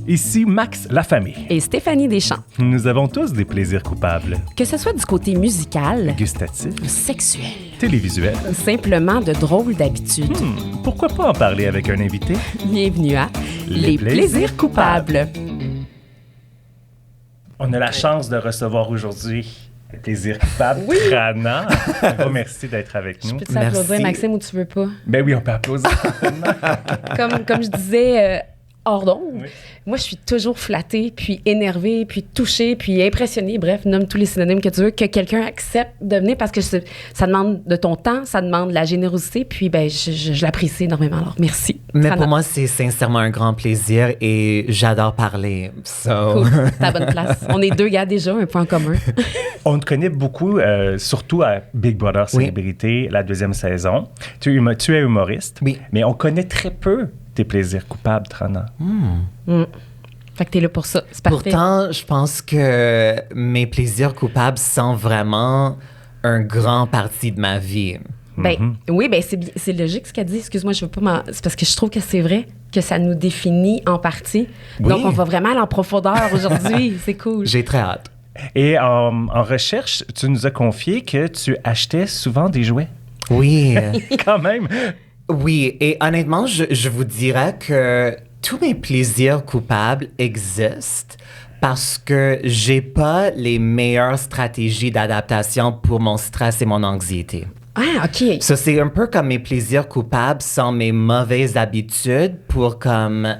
Ici Max Lafamé. Et Stéphanie Deschamps. Nous avons tous des plaisirs coupables. Que ce soit du côté musical, Gustatif, sexuel, télévisuel. ou simplement de drôles d'habitudes. Pourquoi pas en parler avec un invité? Bienvenue à Les plaisirs coupables. On a la chance de recevoir aujourd'hui les plaisirs coupables. Oui. Trana. Un gros merci d'être avec nous. Je peux t'applaudir, Maxime, ou tu veux pas? Ben oui, on peut applaudir. Comme je disais hors d'onde, Oui. moi, je suis toujours flattée, puis énervée, puis touchée, puis impressionnée. Bref, nomme tous les synonymes que tu veux, que quelqu'un accepte de venir parce que ça demande de ton temps, ça demande de la générosité, puis ben, je l'apprécie énormément. Alors, merci. Mais Trana. pour moi, c'est sincèrement un grand plaisir et j'adore parler. So. Cool, t'es à la bonne place. On est deux gars déjà, un point en commun. On te connaît beaucoup, surtout à Big Brother Célébrité, la deuxième saison. Tu es humoriste, Oui. mais on connaît très peu tes plaisirs coupables, Trana. Fait que t'es là pour ça, c'est parfait. Pourtant, je pense que mes plaisirs coupables sont vraiment un grand parti de ma vie. Ben, oui, ben c'est logique ce qu'elle dit. Excuse-moi, je veux pas c'est parce que je trouve que c'est vrai que ça nous définit en partie. Oui. Donc, on va vraiment aller en profondeur aujourd'hui. C'est cool. J'ai très hâte. Et en recherche, tu nous as confié que tu achetais souvent des jouets. Oui. Quand même. Oui, et honnêtement, je vous dirais que tous mes plaisirs coupables existent parce que j'ai pas les meilleures stratégies d'adaptation pour mon stress et mon anxiété. Ah, OK. Ça, c'est un peu comme mes plaisirs coupables sont mes mauvaises habitudes pour comme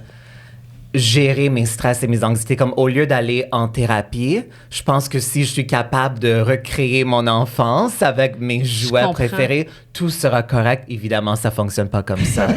gérer mes stress et mes anxiétés. Comme au lieu d'aller en thérapie, je pense que si je suis capable de recréer mon enfance avec mes jouets comprends. préférés, tout sera correct. Évidemment, ça fonctionne pas comme ça.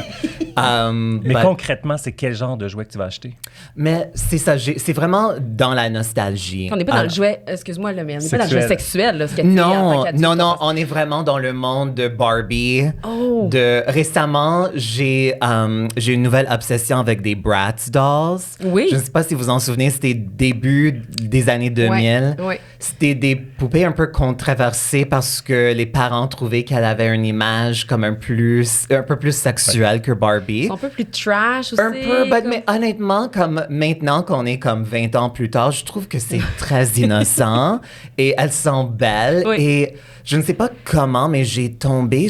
Mais But- concrètement, c'est quel genre de jouet que tu vas acheter? mais c'est ça, c'est vraiment dans la nostalgie. On n'est pas dans le jouet, excuse-moi, là, mais on n'est pas dans le jouet sexuel. Là, ce que tu es en tant Non, qu'adulte, non, là, non, parce- on est vraiment dans le monde de Barbie. Oh. Récemment, j'ai une nouvelle obsession avec des Bratz dolls. Oui. Je ne sais pas si vous en souvenez, c'était début des années 2000. ouais. C'était des poupées un peu controversées parce que les parents trouvaient qu'elle avait une image comme un peu plus sexuelle que Barbie. Ils sont un peu plus trash aussi. Un peu, comme- mais honnêtement, comme maintenant qu'on est comme 20 ans plus tard, je trouve que c'est très innocent et elles sont belles. Oui. Et je ne sais pas comment, mais j'ai tombé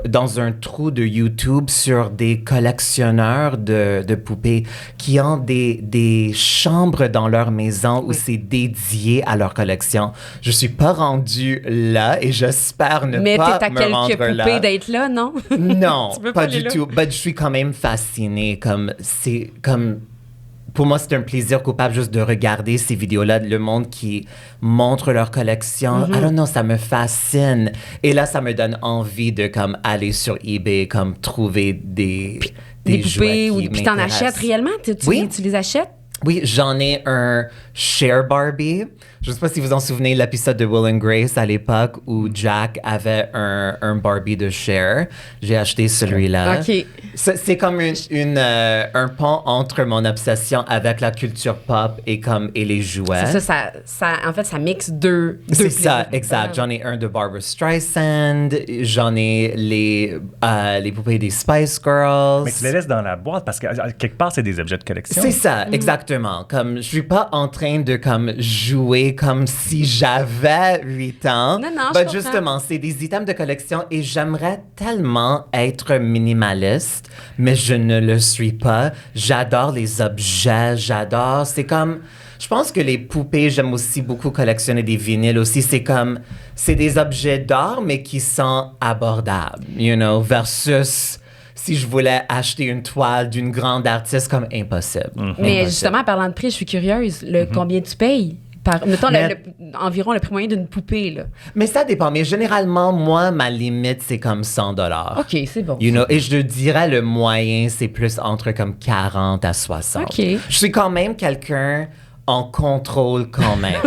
dans un trou de YouTube sur des collectionneurs de poupées qui ont des chambres dans leur maison où c'est dédié à leur collection. Je suis pas rendue là et j'espère ne Mais pas t'es à me quelques rendre poupées là. d'être là, non? Non, Tu peux pas pas aller du là? tout. Mais je suis quand même fascinée. Pour moi, c'est un plaisir coupable juste de regarder ces vidéos-là, le monde qui montre leur collection. I don't know, ça me fascine. Et là, ça me donne envie de comme aller sur eBay, comme trouver des Des jouets poupées, qui puis t'en m'intéressent. achètes réellement? Oui. Tu les achètes? Oui, j'en ai un Share Barbie. Je ne sais pas si vous en souvenez l'épisode de Will and Grace à l'époque où Jack avait un Barbie de Cher. J'ai acheté celui-là. OK. C'est comme un pont entre mon obsession avec la culture pop et les jouets. C'est ça, en fait, ça mixe deux C'est ça, plaisirs. exact. J'en ai un de Barbara Streisand, j'en ai les poupées des Spice Girls. Mais tu les laisses dans la boîte parce que quelque part, c'est des objets de collection. C'est ça, exactement. Comme je suis pas en train de comme jouer comme si j'avais 8 ans. Non, non, je comprends. Justement, c'est des items de collection et j'aimerais tellement être minimaliste, mais je ne le suis pas. J'adore les objets, c'est comme je pense que les poupées, j'aime aussi beaucoup collectionner des vinyles aussi. C'est des objets d'art, mais qui sont abordables, versus si je voulais acheter une toile d'une grande artiste, comme impossible. Mais Impossible. justement, en parlant de prix, je suis curieuse. Combien tu payes? Mettons environ le prix moyen d'une poupée. Là. Mais ça dépend. Mais généralement, moi, ma limite, c'est comme 100 $. OK, c'est bon. Et je dirais le moyen, c'est plus entre comme 40 à 60. OK. Je suis quand même quelqu'un en contrôle quand même.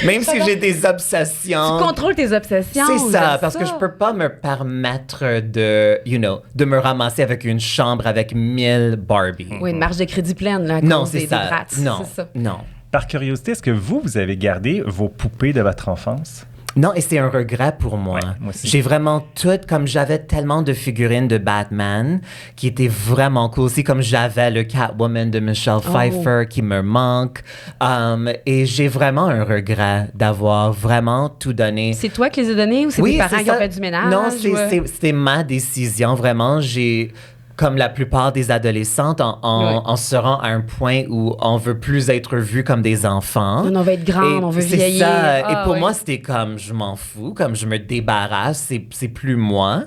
Même si j'ai des obsessions. Tu contrôles tes obsessions. C'est ça, j'aime parce que je peux pas me permettre de me ramasser avec une chambre avec 1000 Barbie. Oui, une marge de crédit pleine, là, à Non, cause c'est des ça. Bratz. Non, C'est ça. non. Par curiosité, est-ce que vous avez gardé vos poupées de votre enfance? Non, et c'est un regret pour moi. Ouais, moi aussi. J'ai vraiment tout, comme j'avais tellement de figurines de Batman qui étaient vraiment cool. Aussi comme j'avais le Catwoman de Michelle Pfeiffer qui me manque. Et j'ai vraiment un regret d'avoir vraiment tout donné. C'est toi qui les as donnés ou c'est tes parents qui ont fait du ménage? Non, c'était ma décision, vraiment. J'ai... Comme la plupart des adolescentes, on se rend à un point où on veut plus être vu comme des enfants. On veut être grande, on veut vieillir. C'est ça. Et pour moi, c'était comme, je m'en fous, comme je me débarrasse, c'est plus moi.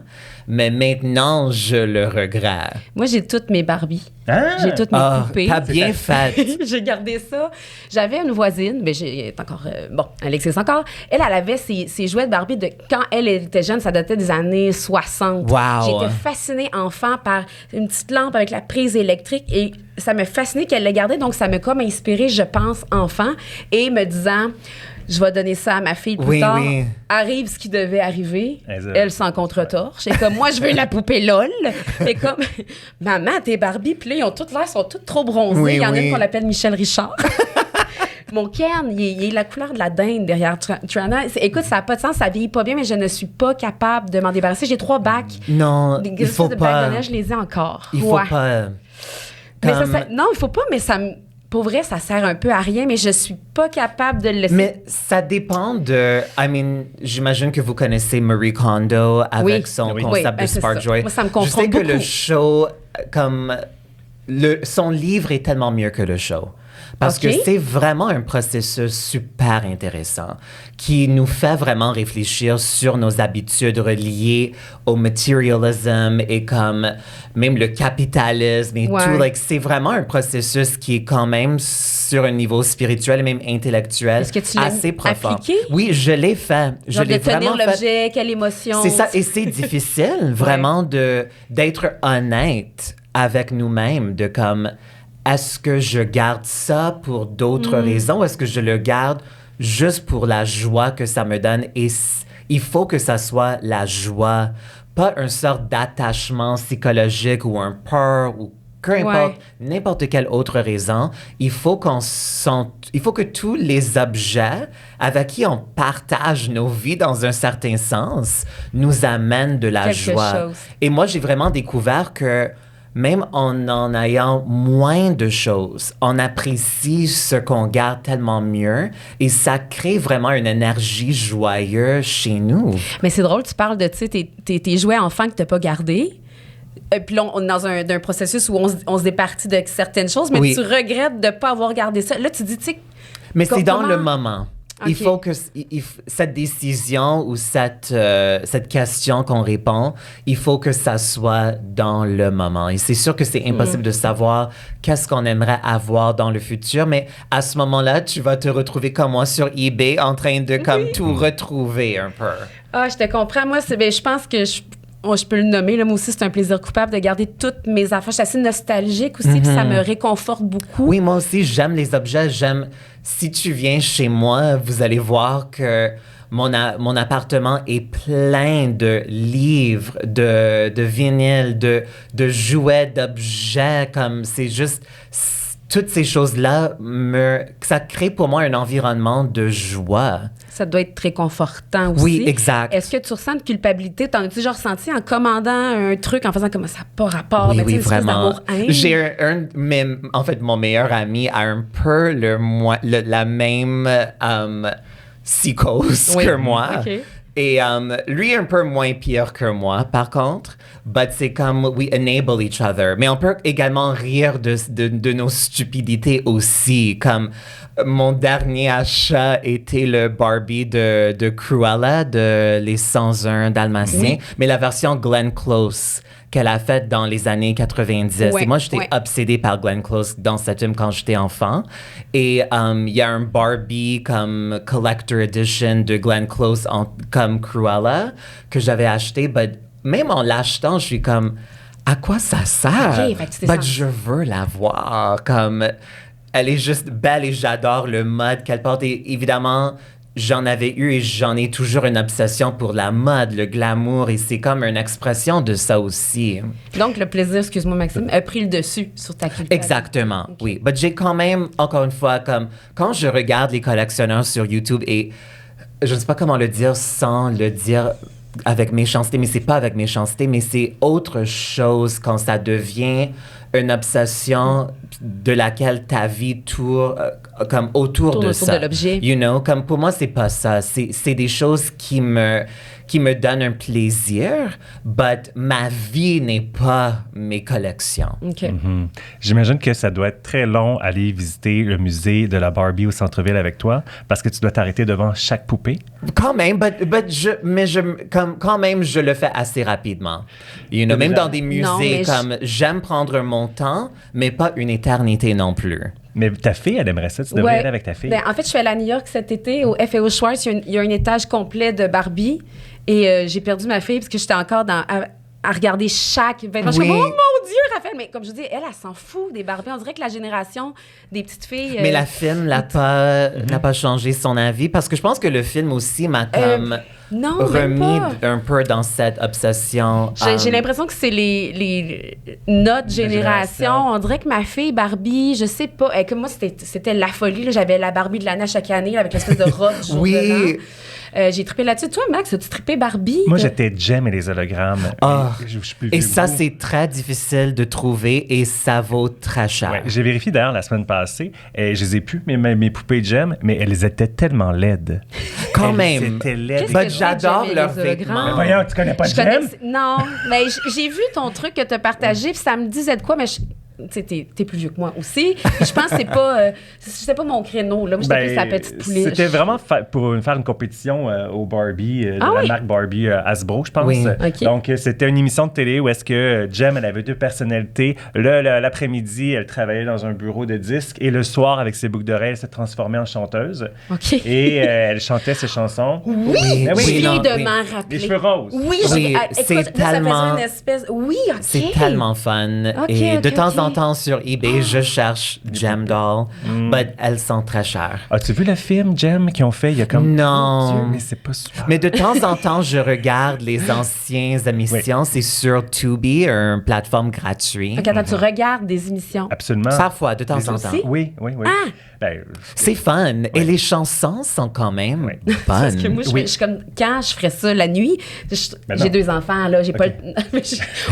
Mais maintenant, je le regrette. Moi, j'ai toutes mes Barbies. Ah! J'ai toutes mes poupées. T'as bien fait. J'ai gardé ça. J'avais une voisine, mais j'ai encore... bon, elle existe encore. Elle avait ses jouets de Barbie de quand elle était jeune, ça datait des années 60. Wow! J'étais fascinée enfant par une petite lampe avec la prise électrique et ça m'a fascinée qu'elle l'ait gardée. Donc, ça m'a comme inspirée, je pense, enfant. Et me disant... Je vais donner ça à ma fille plus tard. Oui. Arrive ce qui devait arriver. Elle s'en contre-torche. Et comme moi, je veux la poupée LOL. Et comme, maman, tes Barbie, puis là, ils ont toutes l'air, sont toutes trop bronzées. Il y en a une qu'on appelle Michel Richard. Mon Ken, il est la couleur de la dinde derrière Triana. Écoute, ça n'a pas de sens, ça vieillit pas bien, mais je ne suis pas capable de m'en débarrasser. J'ai 3 bacs. Non, il faut de pas. Bacs de neige, je les ai encore. Il faut pas. Mais non, il faut pas, mais ça me... Pour vrai, ça sert un peu à rien, mais je suis pas capable de le laisser. Mais ça dépend de... j'imagine que vous connaissez Marie Kondo avec son concept de Spark Joy. Moi, ça me confronte Je sais beaucoup. que le show, son livre est tellement mieux que le show. Parce que c'est vraiment un processus super intéressant qui nous fait vraiment réfléchir sur nos habitudes reliées au materialism et comme même le capitalisme et tout. C'est vraiment un processus qui est quand même sur un niveau spirituel et même intellectuel assez profond. Appliqué? Oui, je l'ai fait. Genre de tenir l'objet, quelle émotion. C'est ça. Et c'est difficile vraiment d'être honnête avec nous-mêmes, de comme... Est-ce que je garde ça pour d'autres raisons ou est-ce que je le garde juste pour la joie que ça me donne? Et il faut que ça soit la joie, pas une sorte d'attachement psychologique ou un peur ou peu importe, n'importe quelle autre raison. Il faut que tous les objets avec qui on partage nos vies dans un certain sens nous amènent de la joie. Et moi, j'ai vraiment découvert que même en ayant moins de choses, on apprécie ce qu'on garde tellement mieux et ça crée vraiment une énergie joyeuse chez nous. Mais c'est drôle, tu parles de tes jouets enfants que tu n'as pas gardés. Puis là, on est dans un processus où on se départit de certaines choses, mais tu regrettes de ne pas avoir gardé ça. Là, tu dis, tu sais... Mais c'est dans le moment. Okay. Il faut que cette décision ou cette question qu'on répond, il faut que ça soit dans le moment. Et c'est sûr que c'est impossible de savoir qu'est-ce qu'on aimerait avoir dans le futur, mais à ce moment-là, tu vas te retrouver comme moi sur eBay en train de comme tout retrouver un peu. Ah, je te comprends. Moi, je pense que je peux le nommer. Là, moi aussi, c'est un plaisir coupable de garder toutes mes affaires. Je suis assez nostalgique aussi, puis ça me réconforte beaucoup. Oui, moi aussi, j'aime les objets. Si tu viens chez moi, vous allez voir que mon appartement est plein de livres, de vinyles, de jouets, d'objets. Comme c'est juste... Toutes ces choses-là, ça crée pour moi un environnement de joie. Ça doit être très confortant aussi. Oui, exact. Est-ce que tu ressens de culpabilité? T'en as-tu déjà ressenti en commandant un truc, en faisant comme ça n'a pas rapport? Oui, vraiment. J'ai en fait, mon meilleur ami a un peu la même psychose que moi. Okay. Et lui est un peu moins pire que moi, par contre. But c'est comme we enable each other. Mais on peut également rire de nos stupidités aussi. Comme mon dernier achat était le Barbie de Cruella, de Les 101 Dalmatiens, mais la version Glenn Close qu'elle a faite dans les années 90. Et moi, j'étais obsédée par Glenn Close dans cet film quand j'étais enfant. Et il y a un Barbie comme Collector Edition de Glenn Close comme Cruella que j'avais acheté. But même en l'achetant, je suis comme, à quoi ça sert? Je veux la voir. Comme, elle est juste belle et j'adore le mode qu'elle porte. Et évidemment, j'en avais eu et j'en ai toujours une obsession pour la mode, le glamour, et c'est comme une expression de ça aussi. Donc, le plaisir, excuse-moi Maxime, a pris le dessus sur ta culture. Exactement, oui. Mais j'ai quand même, encore une fois, comme quand je regarde les collectionneurs sur YouTube et je ne sais pas comment le dire sans le dire avec méchanceté, mais c'est pas avec méchanceté, mais c'est autre chose quand ça devient une obsession de laquelle ta vie tourne comme autour de ça. De l'objet. You know, comme pour moi, c'est pas ça. C'est des choses qui me donnent un plaisir, but ma vie n'est pas mes collections. OK. J'imagine que ça doit être très long aller visiter le musée de la Barbie au centre-ville avec toi parce que tu dois t'arrêter devant chaque poupée. Quand même, quand même, je le fais assez rapidement. You know, même dans des musées, j'aime prendre mon temps, mais pas une éternité non plus. Mais ta fille, elle aimerait ça. Tu devrais aller avec ta fille. Ben, en fait, je suis allée à New York cet été au FAO Schwarz. Il y a un étage complet de Barbie. Et j'ai perdu ma fille parce que j'étais encore à regarder chaque vêtement. Je suis comme, oh mon Dieu, Raphaël! Mais comme je dis, elle s'en fout des Barbies. On dirait que la génération des petites filles... Mais la film n'a pas changé son avis parce que je pense que le film aussi m'a comme remis un peu dans cette obsession. J'ai l'impression que c'est notre génération. On dirait que ma fille Barbie, je sais pas, comme moi, c'était la folie. Là. J'avais la Barbie de l'année chaque année là, avec l'espèce de robe du jour de l'an. J'ai trippé là-dessus. Toi, Max, as-tu trippé Barbie? Moi, j'étais Jem et les hologrammes. Et ça, c'est très difficile de trouver et ça vaut très cher. Ouais, j'ai vérifié d'ailleurs la semaine passée et je les ai plus, mes poupées Jem, mais elles étaient tellement laides. Quand même. Elles étaient laides. J'adore leurs vêtements. Mais voyons, tu connais pas Jem? Non, mais j'ai vu ton truc que tu as partagé, puis ça me disait de quoi, mais t'es plus vieux que moi aussi. Je pense que c'était pas mon créneau. Là. Moi, j'étais plus la petite pouliche. C'était vraiment pour faire une compétition au Barbie, de la marque Barbie Hasbro, je pense. Oui. Okay. Donc, c'était une émission de télé où est-ce que Jem, elle avait deux personnalités. L'après-midi, elle travaillait dans un bureau de disques et le soir, avec ses boucles d'oreilles, elle s'est transformée en chanteuse. OK. Et elle chantait ses chansons. Oui, je viens de m'en rappeler. Les cheveux roses. Oui, c'est tellement... ça faisait une espèce... Oui, OK. C'est tellement fun. Et de temps en temps, sur eBay, je cherche Jem Doll, but elles sont très chères. As-tu vu le film Jem qu'ils ont fait? Il y a comme... Non. Oh Dieu, mais c'est pas super. Mais de temps en temps, je regarde les anciennes émissions. Oui. C'est sur Tubi, une plateforme gratuite. OK, attends, tu regardes des émissions? Absolument. Parfois, de temps en temps. Oui. Ah! Ben, c'est fun. Oui. Et les chansons sont quand même bonnes. Parce que moi, je suis comme, quand je ferais ça la nuit, j'ai 2 enfants, là, j'ai pas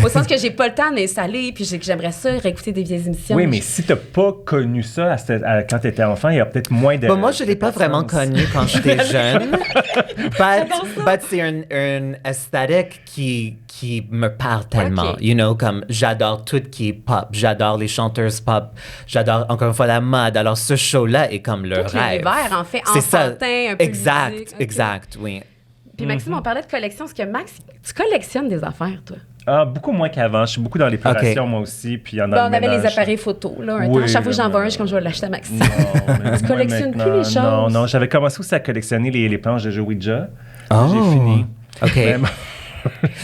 au sens que j'ai pas le temps d'installer, puis j'aimerais ça réécouter des vieilles émissions. Oui, mais si t'as pas connu ça quand t'étais enfant, il y a peut-être moins de... moi, je l'ai pas vraiment connu quand j'étais jeune. but c'est une esthétique qui me parle tellement. Okay. You know, comme j'adore tout qui est pop, j'adore les chanteuses pop, j'adore encore une fois la mode. Alors ce show-là est comme le rêve. L'univers, en fait, enfantin, un peu Exact, oui. Puis Maxime, on parlait de collection. Est-ce que Max, tu collectionnes des affaires, toi? Beaucoup moins qu'avant. Je suis beaucoup dans l'épuration, moi aussi. Puis il y en a on avait les appareils photos, là, un temps. Chaque fois que j'en vois un, je suis comme, je vais l'acheter à Maxime. Tu collectionnes plus les choses? Non. J'avais commencé aussi à collectionner les planches de jeu Ouija. Oh. J'ai fini. OK.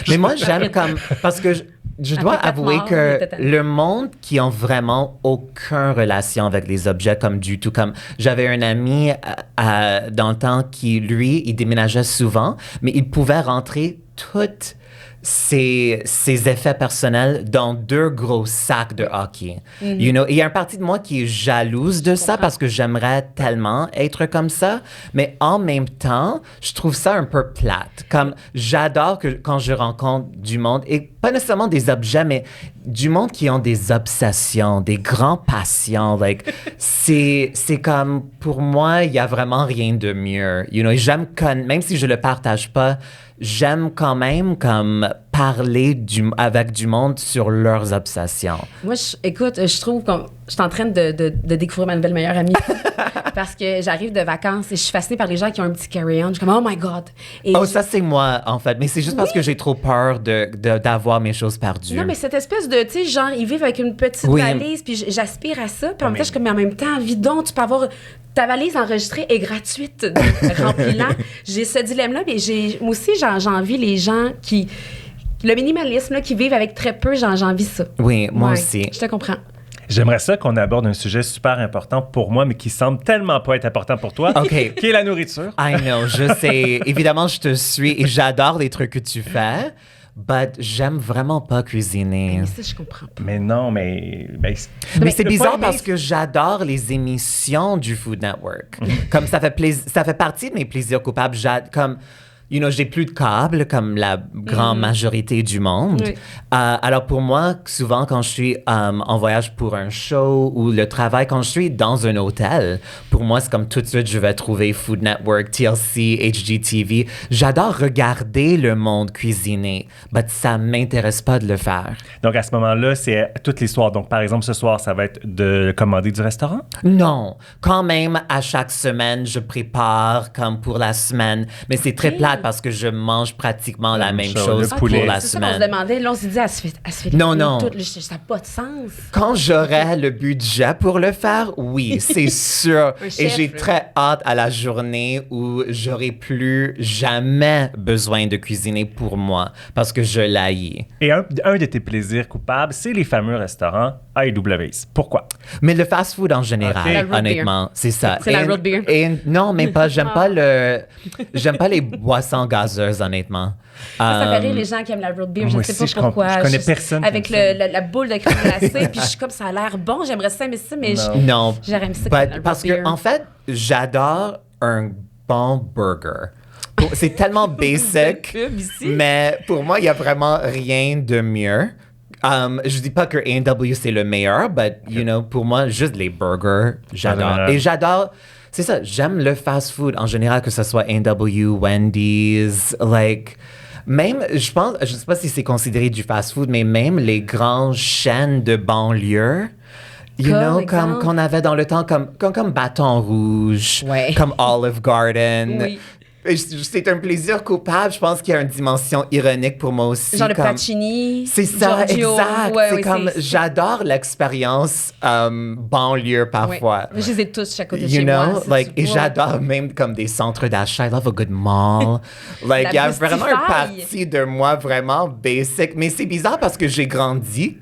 Mais moi, j'aime comme... Parce que je dois avouer que le monde qui ont vraiment aucune relation avec les objets comme du tout, comme j'avais un ami dans le temps qui, lui, il déménageait souvent, mais il pouvait rentrer toutes ses effets personnels dans 2 gros sacs de hockey. Mm-hmm. You know? Et il y a une partie de moi qui est jalouse de ça parce que j'aimerais tellement être comme ça, mais en même temps, je trouve ça un peu plate. Comme j'adore que quand je rencontre du monde, et pas nécessairement des objets, mais du monde qui ont des obsessions, des grands passions. Like, c'est comme, pour moi, il y a vraiment rien de mieux. You know? Et j'aime, même si je le partage pas, j'aime quand même comme parler avec du monde sur leurs obsessions. Moi, écoute, je trouve que je suis en train de découvrir ma nouvelle meilleure amie parce que j'arrive de vacances et je suis fascinée par les gens qui ont un petit carry-on. Je suis comme, oh my God! Et ça, c'est moi, en fait. Mais c'est juste parce que j'ai trop peur d'avoir mes choses perdues. Non, mais cette espèce de, tu sais, genre, ils vivent avec une petite valise, puis j'aspire à ça. Puis en même temps, je suis comme, mais en même temps, vidon, tu peux avoir... Ta valise enregistrée est gratuite, remplis-la. J'ai ce dilemme-là, mais moi aussi, j'envie les gens qui... Le minimalisme, là, qui vivent avec très peu, j'envie ça. Oui, moi aussi. Je te comprends. J'aimerais ça qu'on aborde un sujet super important pour moi, mais qui semble tellement pas être important pour toi, qui est la nourriture. I know, je sais. Évidemment, je te suis et j'adore les trucs que tu fais. but j'aime vraiment pas cuisiner. Mais ça, je comprends pas. Mais non, mais... Mais c'est le bizarre point parce que j'adore les émissions du Food Network. Comme ça fait partie de mes plaisirs coupables. Comme, j'ai plus de câble comme la grande majorité du monde. Oui. Alors pour moi, souvent quand je suis en voyage pour un show ou le travail, quand je suis dans un hôtel, pour moi, c'est comme tout de suite, je vais trouver Food Network, TLC, HGTV. J'adore regarder le monde cuisiner, mais ça m'intéresse pas de le faire. Donc, à ce moment-là, c'est toutes les soirs. Donc, par exemple, ce soir, ça va être de commander du restaurant? Non, quand même, à chaque semaine, je prépare comme pour la semaine, mais c'est très plate parce que je mange pratiquement la même chose le poulet. pour la C'est ça qu'on se semaine. demandait. Là, on s'est dit, elle se fait Non, livrer non. tout. Là, ça n'a pas de sens. Quand j'aurai le budget pour le faire, oui, c'est sûr. Un Et chef, j'ai là. très hâte à la journée où j'aurai plus jamais besoin de cuisiner pour moi parce que je l'haïs. Et un de tes plaisirs coupables, c'est les fameux restaurants AWS. Pourquoi? Mais le fast-food en général, Ok. La root honnêtement, c'est ça. C'est la root beer. Et non, mais pas. J'aime pas les boissons gazeuses, honnêtement. Ça fait rire les gens qui aiment la root beer. Je moi ne sais aussi, pas pourquoi. je connais personne qui Avec aime la boule de crème glacée, puis je suis comme, ça a l'air bon. J'aimerais ça, mais Non. j'aurais aimé ça But- comme la root parce beer. que en fait, j'adore un bon burger. C'est tellement basic, pub ici. mais pour moi, il y a vraiment rien de mieux. Je dis pas que A&W c'est le meilleur, but pour moi, juste les burgers, j'adore. Ah, Et j'adore. C'est ça, j'aime le fast-food en général, que ce soit A&W, Wendy's, même, je sais pas si c'est considéré du fast-food, mais même les grandes chaînes de banlieue, comme exemple? qu'on avait dans le temps, comme Bâton Rouge, Ouais. comme Olive Garden. Oui. Et c'est un plaisir coupable. Je pense qu'il y a une dimension ironique pour moi aussi. Genre le comme- Pacini. C'est ça, Giorgio. exact. Ouais, c'est ouais, comme, j'adore l'expérience banlieue parfois. Ouais. Je les ai tous chaque côté de You chez know, moi. c'est- et ouais. j'adore même comme des centres d'achat. I love a good mall. Il y a vraiment une partie de moi vraiment basic. Mais c'est bizarre parce que j'ai grandi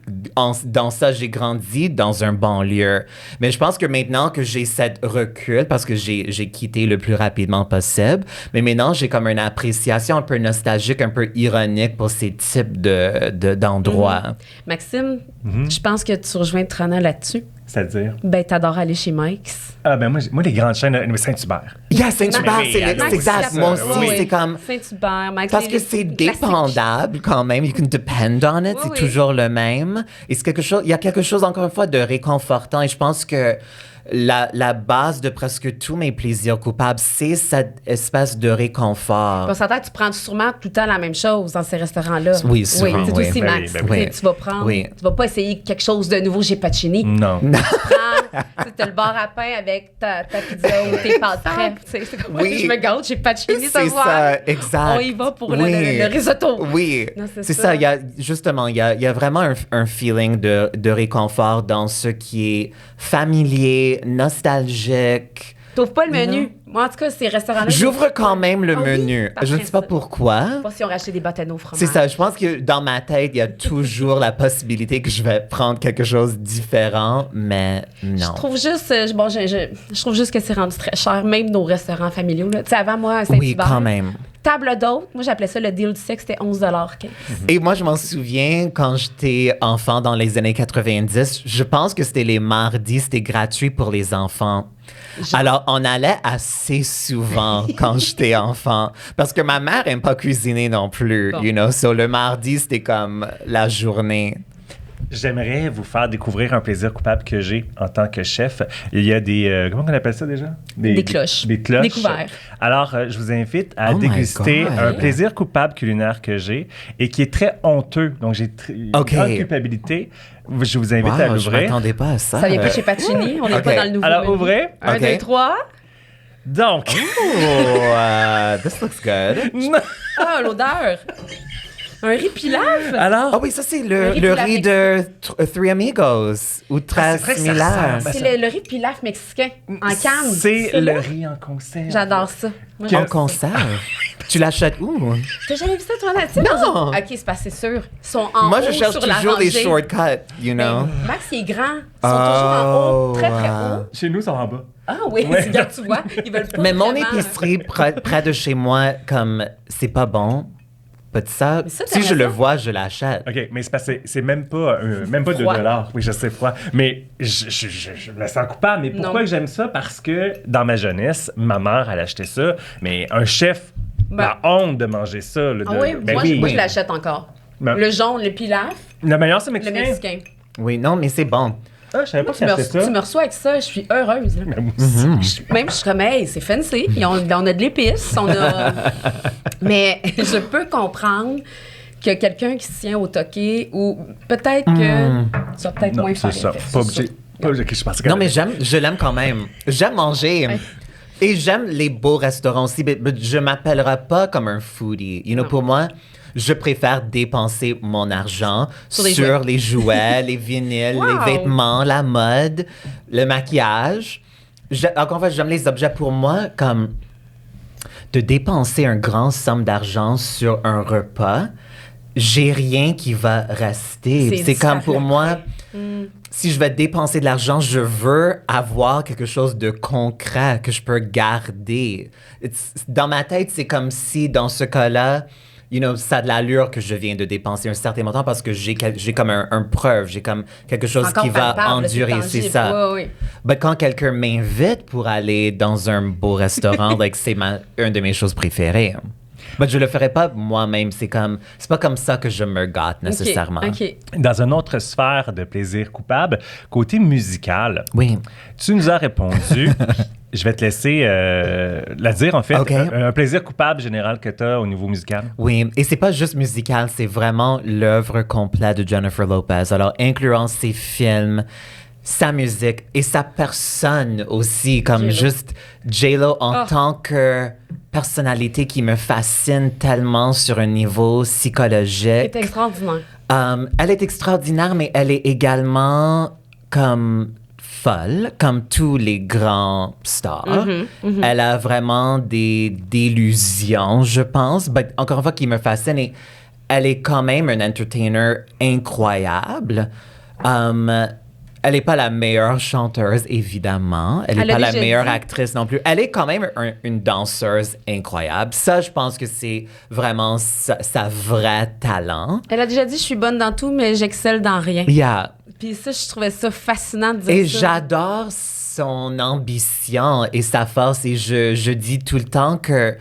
dans ça. J'ai grandi dans un banlieue. Mais je pense que maintenant que j'ai cette recul, parce que j'ai quitté le plus rapidement possible, mais maintenant j'ai comme une appréciation un peu nostalgique, un peu ironique pour ces types d'endroits. Maxime, je pense que tu rejoins Trana là-dessus. C'est-à-dire? Ben, t'adores aller chez Mike's. Ah, ben moi, les grandes chaînes, Saint-Hubert. Yeah, Saint-Hubert, Oui, c'est allô, exact. c'est Moi ça, aussi, oui. c'est comme... Saint-Hubert, Mike's. Parce que c'est dépendable quand même. You can depend on it. Oui, c'est oui. toujours le même. Et il y a quelque chose, encore une fois, de réconfortant. Et je pense que la base de presque tous mes plaisirs coupables, c'est cette espèce de réconfort. On s'entend que tu prends sûrement tout le temps la même chose dans ces restaurants-là. Oui, souvent, c'est oui. aussi, Ben Max. oui, ben oui. Tu vas prendre... Oui. Tu vas pas essayer quelque chose de nouveau chez Pacini. Non. Tu as le bar à pain avec ta pizza ou tes pâtes prêtes. C'est comme Oui. je me gâte chez Pacini ce C'est soir. ça, exact. On y va pour Oui. le risotto. Oui, Non, c'est c'est ça. ça. Il y a, justement, il y a vraiment un feeling de réconfort dans ce qui est familier, nostalgique. T'ouvres pas le menu. Moi, en tout cas, ces restaurants-là... J'ouvre quand même le Ah oui? menu. Par Je ne sais pas principe. pourquoi. Je sais pas si on racheté des bâtonnets au fromage. C'est ça, je pense que dans ma tête, il y a toujours la possibilité que je vais prendre quelque chose de différent, mais non. Je trouve juste, je trouve juste que c'est rendu très cher, même nos restaurants familiaux. Tu sais, avant, moi, à Saint-Hubert, Oui, quand même. table d'hôte, moi, j'appelais ça le deal du sexe, c'était 11,15 $. Et moi, je m'en souviens quand j'étais enfant dans les années 90, je pense que c'était les mardis, c'était gratuit pour les enfants. Alors, on allait assez souvent quand j'étais enfant. Parce que ma mère aime pas cuisiner non plus, Bon. So, le mardi, c'était comme la journée. J'aimerais vous faire découvrir un plaisir coupable que j'ai en tant que chef. Il y a des... comment on appelle ça déjà? Des cloches. Des cloches. Des couverts. Alors, je vous invite à Oh my déguster God. un plaisir coupable culinaire que j'ai et qui est très honteux. Donc, j'ai une OK. grande culpabilité. Je vous invite à Wow, je l'ouvrir. m'attendais pas à ça. Ça vient pas chez Pacini, on n'est OK. pas dans le nouveau Alors, menu. ouvrez. 1, OK. 2, 3. Donc... Oh, this looks good. Ah, l'odeur. Un riz pilaf. Alors... Ah oui, ça c'est Le riz le pilaf riz de Three Amigos ou très c'est vrai que ça similaire. ressemble. C'est le riz pilaf mexicain, en canne. C'est le là? riz en conserve. J'adore ça. Moi, En j'aime ça. conserve. Tu l'achètes où? T'as jamais vu ça, toi, Nathalie? Non. OK, c'est pas, c'est sûr. Ils sont en Moi, haut je cherche sur la toujours les rangée. shortcuts, you know. Mais Max, il est grand. Ils sont toujours en haut, très, très haut. Chez nous, ils sont en bas. Ah oui, Ouais. regarde, tu vois, ils veulent pas Mais mon vraiment- épicerie près de chez moi, comme c'est pas bon. pas de ça. Mais ça, Si je le raison. vois, je l'achète. OK, mais c'est parce que c'est même pas, même pas Froid. $2. Oui, je sais froid. Mais je me sens coupable. Mais pourquoi Non. que j'aime ça? Parce que dans ma jeunesse, ma mère, elle achetait ça. Mais un chef, Ben- la honte de manger ça. Là, Ah de- oui, ben moi, oui. moi, je l'achète encore. Ben- Le jaune, le pilaf, Le meilleur, c'est le mexicain. mexicain. Oui, non, mais c'est bon. Ah, je savais pas Tu qu'il me, achetait ça. tu me reçois avec ça, je suis heureuse. là. Mais moi aussi. Même, je suis comme, hey, c'est fancy. On a de l'épice. Mais je peux comprendre que quelqu'un qui se tient au toqué ou peut-être que tu vas peut-être Non, moins c'est faire ça. effet, Pas c'est obligé. ça. Pas obligé. Ok, je pense que- Non, mais je l'aime quand même. J'aime manger. Ouais. Et j'aime les beaux restaurants aussi. Mais je m'appellerai pas comme un foodie. You know, Non. pour moi, je préfère dépenser mon argent Sur sur, des les jouets, les vinyles, Wow. les vêtements, la mode, le maquillage. Encore une fois, j'aime les objets. Pour moi, comme de dépenser un grand somme d'argent sur un repas, j'ai rien qui va rester. C'est C'est comme pour différent. moi, si je vais dépenser de l'argent, je veux avoir quelque chose de concret que je peux garder. Dans ma tête, c'est comme si dans ce cas-là, you know, ça a de l'allure que je viens de dépenser un certain montant parce que j'ai comme un preuve, j'ai comme quelque chose Encore qui va palpable, endurer, c'est tangible. ça. Ouais, ouais. Mais quand quelqu'un m'invite pour aller dans un beau restaurant, like, c'est une de mes choses préférées. Mais je le ferais pas moi-même. C'est pas comme ça que je me gâte nécessairement. OK. Dans une autre sphère de plaisir coupable, côté musical, Oui. tu nous as répondu. Je vais te laisser la dire, en fait. OK. Un plaisir coupable général que tu as au niveau musical. Oui, et c'est pas juste musical, c'est vraiment l'œuvre complète de Jennifer Lopez. Alors, incluant ses films, sa musique et sa personne aussi, comme J-Lo. juste J-Lo en Ah. tant que personnalité qui me fascine tellement sur un niveau psychologique. C'est extraordinaire. Elle est extraordinaire, mais elle est également comme folle, comme tous les grands stars. Elle a vraiment des délusions, je pense. Mais encore une fois, qui me fascine. Et elle est quand même un entertainer incroyable. Elle n'est pas la meilleure chanteuse, évidemment. Elle n'est Elle a pas la déjà meilleure dit. actrice non plus. Elle est quand même une danseuse incroyable. Ça, je pense que c'est vraiment sa vrai talent. Elle a déjà dit, je suis bonne dans tout, mais j'excelle dans rien. Yeah. Puis ça, je trouvais ça fascinant de dire Et ça. j'adore son ambition et sa force. Et je dis tout le temps que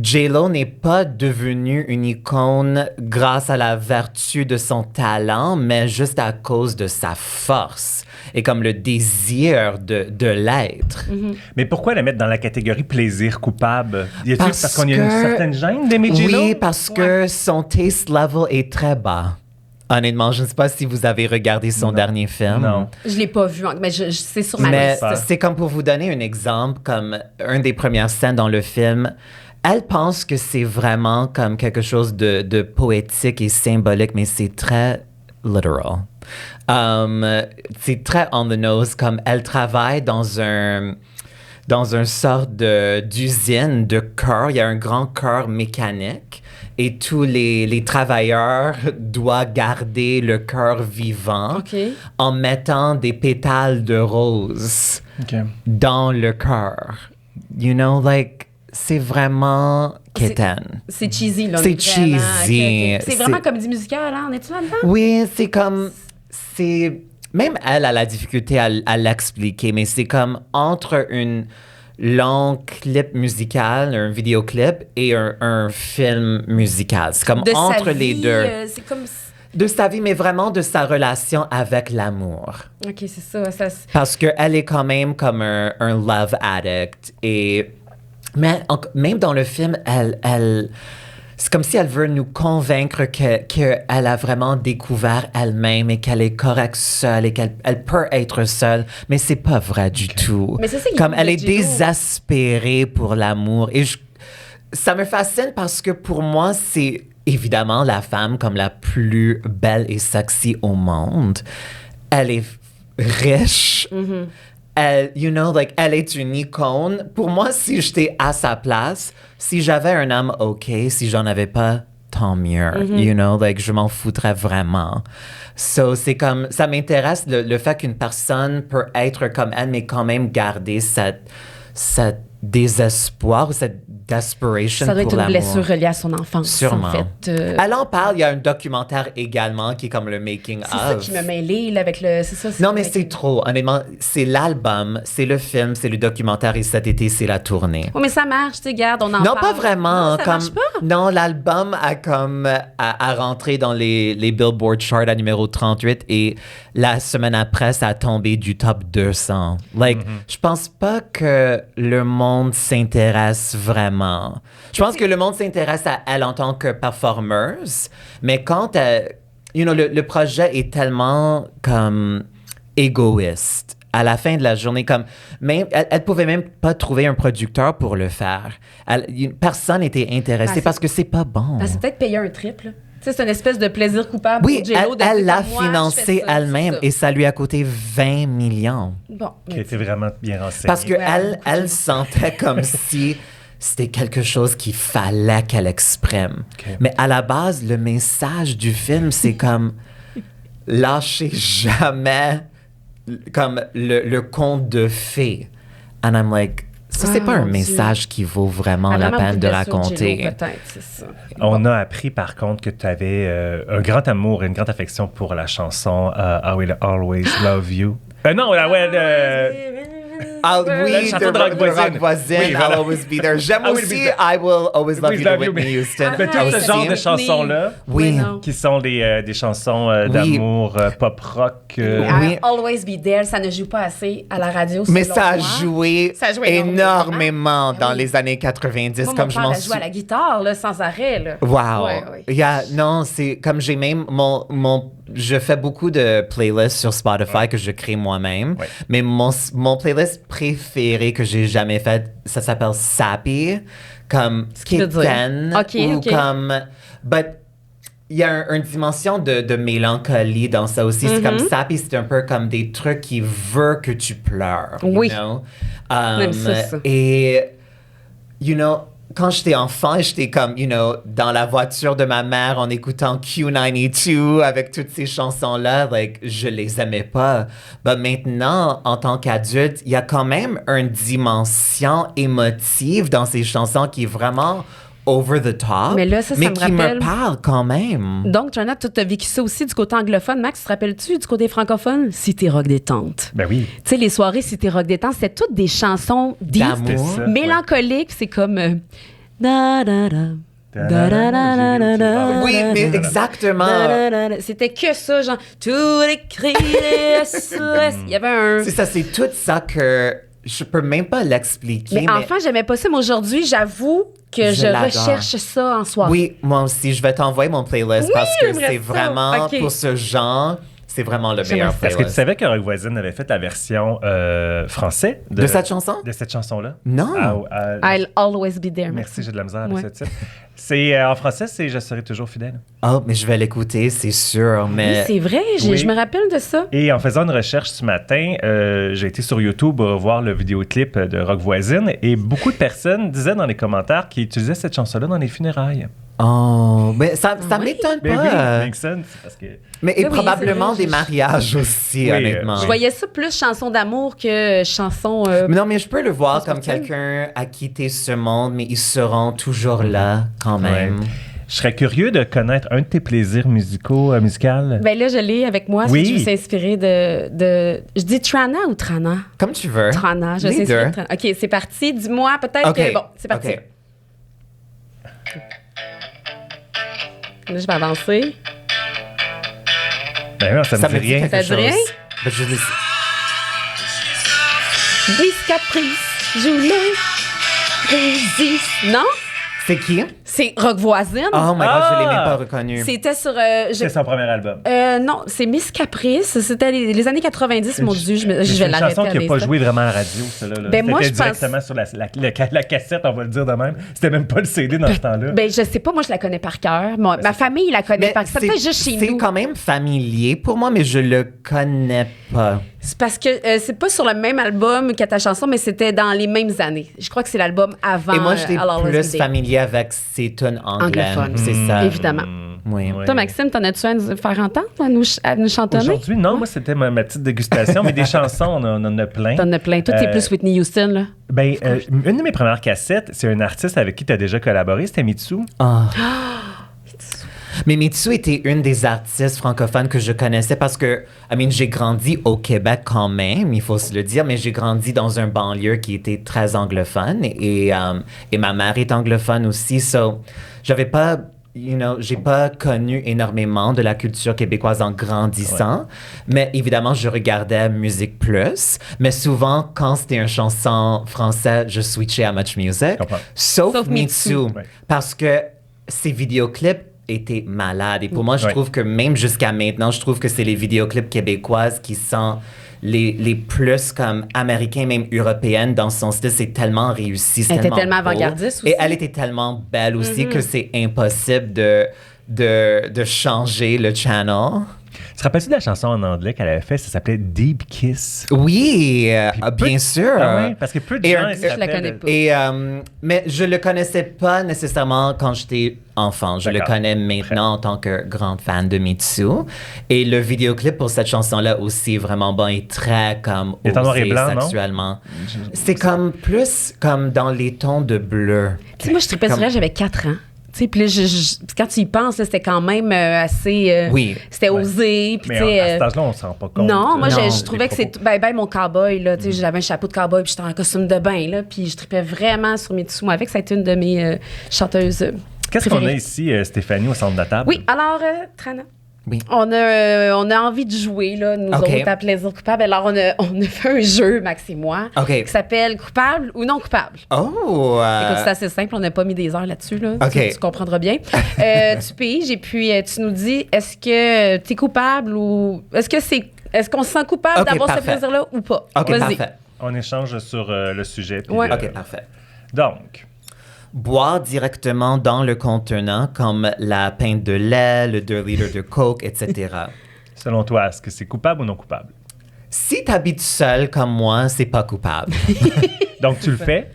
J-Lo n'est pas devenue une icône grâce à la vertu de son talent, mais juste à cause de sa force et comme le désir de l'être. Mais pourquoi la mettre dans la catégorie plaisir coupable? Y a-t-il parce qu'on y a une que- certaine gêne d'aimer J-Lo? Oui, parce que son taste level est très bas. Honnêtement, je ne sais pas si vous avez regardé son dernier film. Non. Je l'ai pas vu, mais c'est sur ma Mais liste. c'est comme pour vous donner un exemple, comme une des premières scènes dans le film, elle pense que c'est vraiment comme quelque chose de poétique et symbolique, mais c'est très literal. C'est très on the nose, comme elle travaille dans un sorte d'usine de cœur. Il y a un grand cœur mécanique et tous les travailleurs doivent garder le cœur vivant OK. en mettant des pétales de rose OK. dans le cœur. You know, like, c'est vraiment quétaine. C'est cheesy, là. C'est vraiment. cheesy. OK, OK. C'est C'est- vraiment comédie musicale, hein? On est-tu là-dedans? Oui, c'est comme... C'est... Même elle a la difficulté à l'expliquer, mais c'est comme entre une long clip musical, un vidéoclip, et un film musical. C'est comme De entre sa les vie, deux. c'est comme... De sa vie, mais vraiment de sa relation avec l'amour. OK, c'est ça. Parce qu'elle est quand même comme un love addict. Mais même dans le film, c'est comme si elle veut nous convaincre qu'elle a vraiment découvert elle-même et qu'elle est correcte seule et qu'elle peut être seule. Mais c'est pas vrai du tout. Mais c'est ça qui Comme est elle de est J-Lo. désespérée pour l'amour. Et ça me fascine parce que pour moi, c'est évidemment la femme comme la plus belle et sexy au monde. Elle est riche. Elle, you know, like, elle est une icône. Pour moi, si j'étais à sa place, si j'avais un homme OK, si j'en avais pas, tant mieux. You know, like, je m'en foutrais vraiment. So, c'est comme, ça m'intéresse le fait qu'une personne peut être comme elle, mais quand même garder cette désespoir ou cette desperation Ça doit être pour une l'amour. blessure reliée à son enfance. Sûrement. En fait. Elle en parle, il y a un documentaire également qui est comme le making C'est ça of. qui me mêlé, là, avec le. C'est ça. Non, mais avec- c'est trop. Honnêtement, c'est l'album, c'est le film, c'est le documentaire et cet été, c'est la tournée. Oui, mais ça marche, tu sais, garde, on en Non, parle. pas vraiment. Non, ça comme, marche pas. Non, l'album a rentré dans les Billboard charts à numéro 38 et la semaine après, ça a tombé du top 200. Like, je pense pas que le monde s'intéresse vraiment. Je pense que le monde s'intéresse à elle en tant que performeuse, mais quand le projet est tellement comme égoïste. À la fin de la journée, comme même, elle pouvait même pas trouver un producteur pour le faire. Personne n'était intéressé c'est- parce que c'est pas bon. Elle s'est peut-être payé un triple. Tu sais, c'est une espèce de plaisir coupable Oui, pour J.Lo de elle dire, l'a moi, je fais financé ça, elle-même c'est ça. et ça lui a coûté 20 millions. Bon, Qui était vraiment bien renseigné. Parce que Ouais. elle sentait comme si c'était quelque chose qu'il fallait qu'elle exprime. Ok. Mais à la base, le message du film, c'est comme lâchez jamais comme le conte de fées. And I'm like, ça, c'est Ah, pas un mon Dieu. message qui vaut vraiment Elle a la vraiment peine de beaucoup blessures, raconter. J.Lo, peut-être, c'est ça. On a appris par contre que tu avais un grand amour et une grande affection pour la chanson I Will Always Love You. Non, Ah La oui, chanson de de Rock Voisine. Rock Voisine, Oui, voilà. I'll always be there. J'aime I will be aussi there. I Will Always Love Oui, You je love de you, Whitney Houston. Mais tout ce aussi. genre de chansons-là, Oui. non. qui sont des chansons d'amour pop rock. Oui. Always Be There, ça ne joue pas assez à la radio. Mais selon ça a moi. joué Ça a joué énormément Ah dans oui. les années 90, Moi, comme mon je père, m'en elle jouait à suis. la guitare, là, sans arrêt. Là. Wow. Ouais, ouais. Non, c'est comme j'ai même je fais beaucoup de playlists sur Spotify que je crée moi-même. Ouais. Mais mon playlist préféré que j'ai jamais fait, ça s'appelle Sappy, comme qui veut dire? Kitten Ok, ou ok. comme but il y a une dimension de mélancolie dans ça aussi. C'est comme Sappy, c'est un peu comme des trucs qui veulent que tu pleures. Oui. You know? Même ça. Et, you know, quand j'étais enfant, j'étais comme, you know, dans la voiture de ma mère en écoutant Q92 avec toutes ces chansons-là, like, je les aimais pas. Mais maintenant, en tant qu'adulte, il y a quand même une dimension émotive dans ces chansons qui est vraiment over the top, Mais là, ça me qui rappelle- me parle quand même. Donc, Joanna, tu as vécu ça aussi du côté anglophone. Max, te rappelles-tu du côté francophone? Cité Rock Détente. Ben oui. Tu sais, les soirées Cité Rock Détente, c'était toutes des chansons deep, D'amour. C'était ça. mélancoliques. C'est comme... da, da, da. Da, da, da, da, da, da, Oui, mais da, exactement. da, da, da, da. C'était que ça, genre, tous les cris des SOS. Il y avait un... C'est ça, c'est tout ça que je peux même pas l'expliquer. Mais enfant, j'aimais pas ça. Mais aujourd'hui, j'avoue que Je je l'adore. recherche ça en soirée. Oui, moi aussi. Je vais t'envoyer mon playlist Oui, parce que j'aimerais c'est ça. vraiment, Ok. pour ce genre, c'est vraiment le meilleur J'aimerais ça. Est-ce que tu playlist. savais que Rock Voisine avait fait la version français De cette chanson? De cette chanson-là? Non. I'll always be there. Merci, j'ai de la misère avec Ouais. ce titre. C'est, en français, c'est Je serai toujours fidèle. Oh, mais je vais l'écouter, c'est sûr. Oui, Mais c'est vrai, Oui. je me rappelle de ça. Et en faisant une recherche ce matin, j'ai été sur YouTube voir le vidéoclip de Rock Voisine et beaucoup de personnes disaient dans les commentaires qu'ils utilisaient cette chanson-là dans les funérailles. oh, mais ça Oui. m'étonne Ben oui, pas. makes sense, parce que... Mais Oui, et oui, probablement c'est vrai, des mariages aussi, Oui, honnêtement. Je voyais ça plus chanson d'amour que chanson... Mais non, mais je peux le voir Pas comme sportive. quelqu'un a quitté ce monde, mais ils seront toujours là quand même. Ouais. Je serais curieux de connaître un de tes plaisirs musicaux, musicales. Ben là, je l'ai avec moi. Oui. Je me suis inspirée de... Je dis Trana ou Trana? Comme tu veux. Trana, je Les sais deux. Trana. OK, c'est parti. Dis-moi peut-être OK. que... Bon, c'est parti. OK. Là, je vais avancer. Ben non, ça me dit dit rien. quelque Ça dit rien? chose. Ben, je dis- Miss Caprice, Julien, résiste. Non? C'est qui? C'est Rock Voisine. Oh my God, je l'ai même Ah! pas reconnu. C'était sur... C'est son premier album. non, c'est Miss Caprice. C'était les années 90, mon Dieu. Je vais C'est une l'arrêter. chanson qui n'a à pas l'instant. joué vraiment à la radio, celle-là. Ben, moi, C'était je pense- directement sur la cassette, on va le dire de même. C'était même pas le CD dans ce temps-là. Ben, je sais pas, moi, je la connais par cœur. Ma famille la connaît Mais par cœur. C'est peut-être juste chez c'est nous. quand même familier pour moi, mais je le connais pas. C'est parce que c'est pas sur le même album que ta chanson, mais c'était dans les mêmes années. Je crois que c'est l'album avant. Et moi, j'étais Alors, plus Let's Be Day. familier avec ces tunes anglais. Anglophone. C'est ça. Évidemment. Oui. Ouais. Toi, Maxime, t'en as-tu à nous faire entendre, à nous chantonner? Aujourd'hui, non, moi, c'était ma petite dégustation, mais des chansons, on en a plein. T'en as plein. Toi, t'es plus Whitney Houston, là. Ben, une de mes premières cassettes, c'est un artiste avec qui tu as déjà collaboré, c'était Mitsu. Ah. Mais Mitsu était une des artistes francophones que je connaissais parce que, j'ai grandi au Québec quand même, il faut se le dire, mais j'ai grandi dans un banlieue qui était très anglophone et ma mère est anglophone aussi, so j'avais pas, j'ai pas connu énormément de la culture québécoise en grandissant, mais évidemment, je regardais Musique Plus, mais souvent, quand c'était une chanson française, je switchais à Much Music, sauf Mitsu, parce que ses vidéoclips étaient malades. Et pour moi, je trouve que même jusqu'à maintenant, je trouve que c'est les vidéoclips québécoises qui sont les plus comme américains, même européennes dans son style. C'est tellement réussi. Elle était tellement avant-gardiste aussi. Et elle était tellement belle aussi que c'est impossible de changer le channel. Tu te rappelles-tu de la chanson en anglais qu'elle avait fait? Ça s'appelait Deep Kiss. Oui, bien sûr. Ah oui, parce que peu de gens... Je la connais pas. Et, mais je le connaissais pas nécessairement quand j'étais enfant. Je le connais maintenant en tant que grande fan de Mitsu. Et le vidéoclip pour cette chanson-là aussi est vraiment bon et très comme il est en noir et blanc, sexuellement. C'est comme plus comme dans les tons de bleu. Tu sais, moi, je tripais sur elle, j'avais 4 ans. Tu sais, puis là, quand tu y penses, là, c'était quand même assez... oui. C'était osé. Puis, mais à cet âge-là, on ne s'en rend pas compte. Non, moi, Non. je trouvais que c'est... Ben, mon cowboy, là. Tu sais, j'avais un chapeau de cowboy, puis j'étais en costume de bain, là. Puis je tripais vraiment sur Mitsu. Moi, avec, ça a été une de mes chanteuses Qu'est-ce qu'on a préférées. ici, Stéphanie, au centre de la table? Oui, alors, Trana. Oui. On a envie de jouer, là, nous OK. autres, à Plaisir Coupable. Alors, on a fait un jeu, Max et moi, OK. qui s'appelle Coupable ou non coupable. Oh! Écoute, c'est assez simple, on n'a pas mis des heures là-dessus, là. OK. Tu comprendras bien. Tu piges et puis tu nous dis, est-ce que tu es coupable ou... Est-ce qu'on se sent coupable OK, d'avoir ce parfait. plaisir-là ou pas? OK, Vas-y. parfait. On échange sur le sujet. puis Ouais. OK, parfait. Donc, Boire directement dans le contenant, comme la pinte de lait, le 2 litres de Coke, etc. selon toi, est-ce que c'est coupable ou non coupable? Si t'habites seul comme moi, c'est pas coupable. Donc, tu le fais?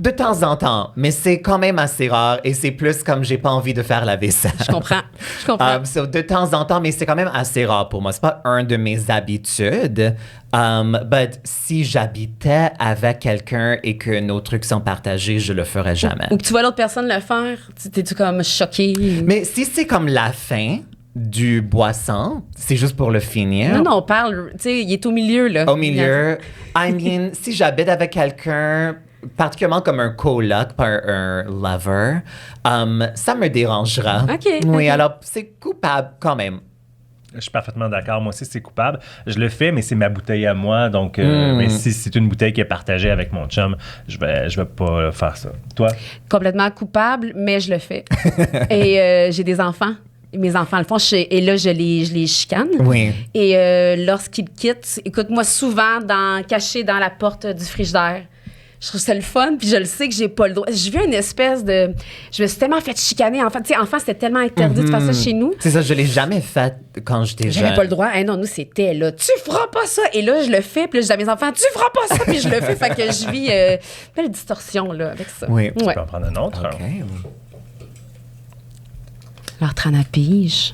De temps en temps, mais c'est quand même assez rare et c'est plus comme j'ai pas envie de faire la vaisselle. Je comprends. Je comprends. So, de temps en temps, mais c'est quand même assez rare pour moi. C'est pas un de mes habitudes. But si j'habitais avec quelqu'un et que nos trucs sont partagés, je le ferais jamais. Ou que tu vois l'autre personne le faire, t'es-tu comme choqué? Mais si c'est comme la fin du boisson, c'est juste pour le finir. Non, on parle, tu sais, il est au milieu, là. Au milieu, si j'habite avec quelqu'un, particulièrement comme un coloc, pas un lover, ça me dérangera. OK, Oui, OK. alors c'est coupable quand même. Je suis parfaitement d'accord. Moi aussi, c'est coupable. Je le fais, mais c'est ma bouteille à moi. Donc, mais si c'est une bouteille qui est partagée avec mon chum, je vais pas faire ça. Toi? Complètement coupable, mais je le fais. Et j'ai des enfants. Mes enfants le font. Et là, je les chicane. Oui. Et lorsqu'ils quittent, écoute-moi, souvent caché dans la porte du frigidaire. Je trouve ça le fun, puis je le sais que j'ai pas le droit. J'ai vu une espèce de... Je me suis tellement fait chicaner. Enfant, tu sais, enfant, c'était tellement interdit de faire ça chez nous. C'est ça, je l'ai jamais fait quand j'étais jeune. J'avais pas le droit. Non, nous, c'était là. Tu feras pas ça. Et là, je le fais. Puis là, je dis à mes enfants, tu feras pas ça. Puis je le fais. Fait que je vis belle distorsion, là, avec ça. Oui. Tu Ouais. peux en prendre un autre. OK. Alors, Trana pige.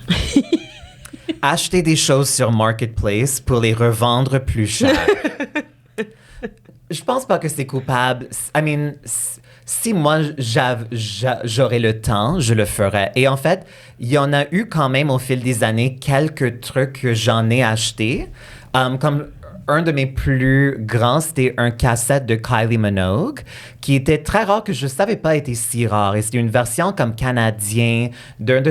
Acheter des choses sur Marketplace pour les revendre plus cher. Je pense pas que c'est coupable. Si moi, j'aurais le temps, je le ferais. Et en fait, il y en a eu quand même au fil des années quelques trucs que j'en ai achetés. Comme un de mes plus grands, c'était un cassette de Kylie Minogue, qui était très rare, que je savais pas était si rare. Et c'était une version comme canadien un de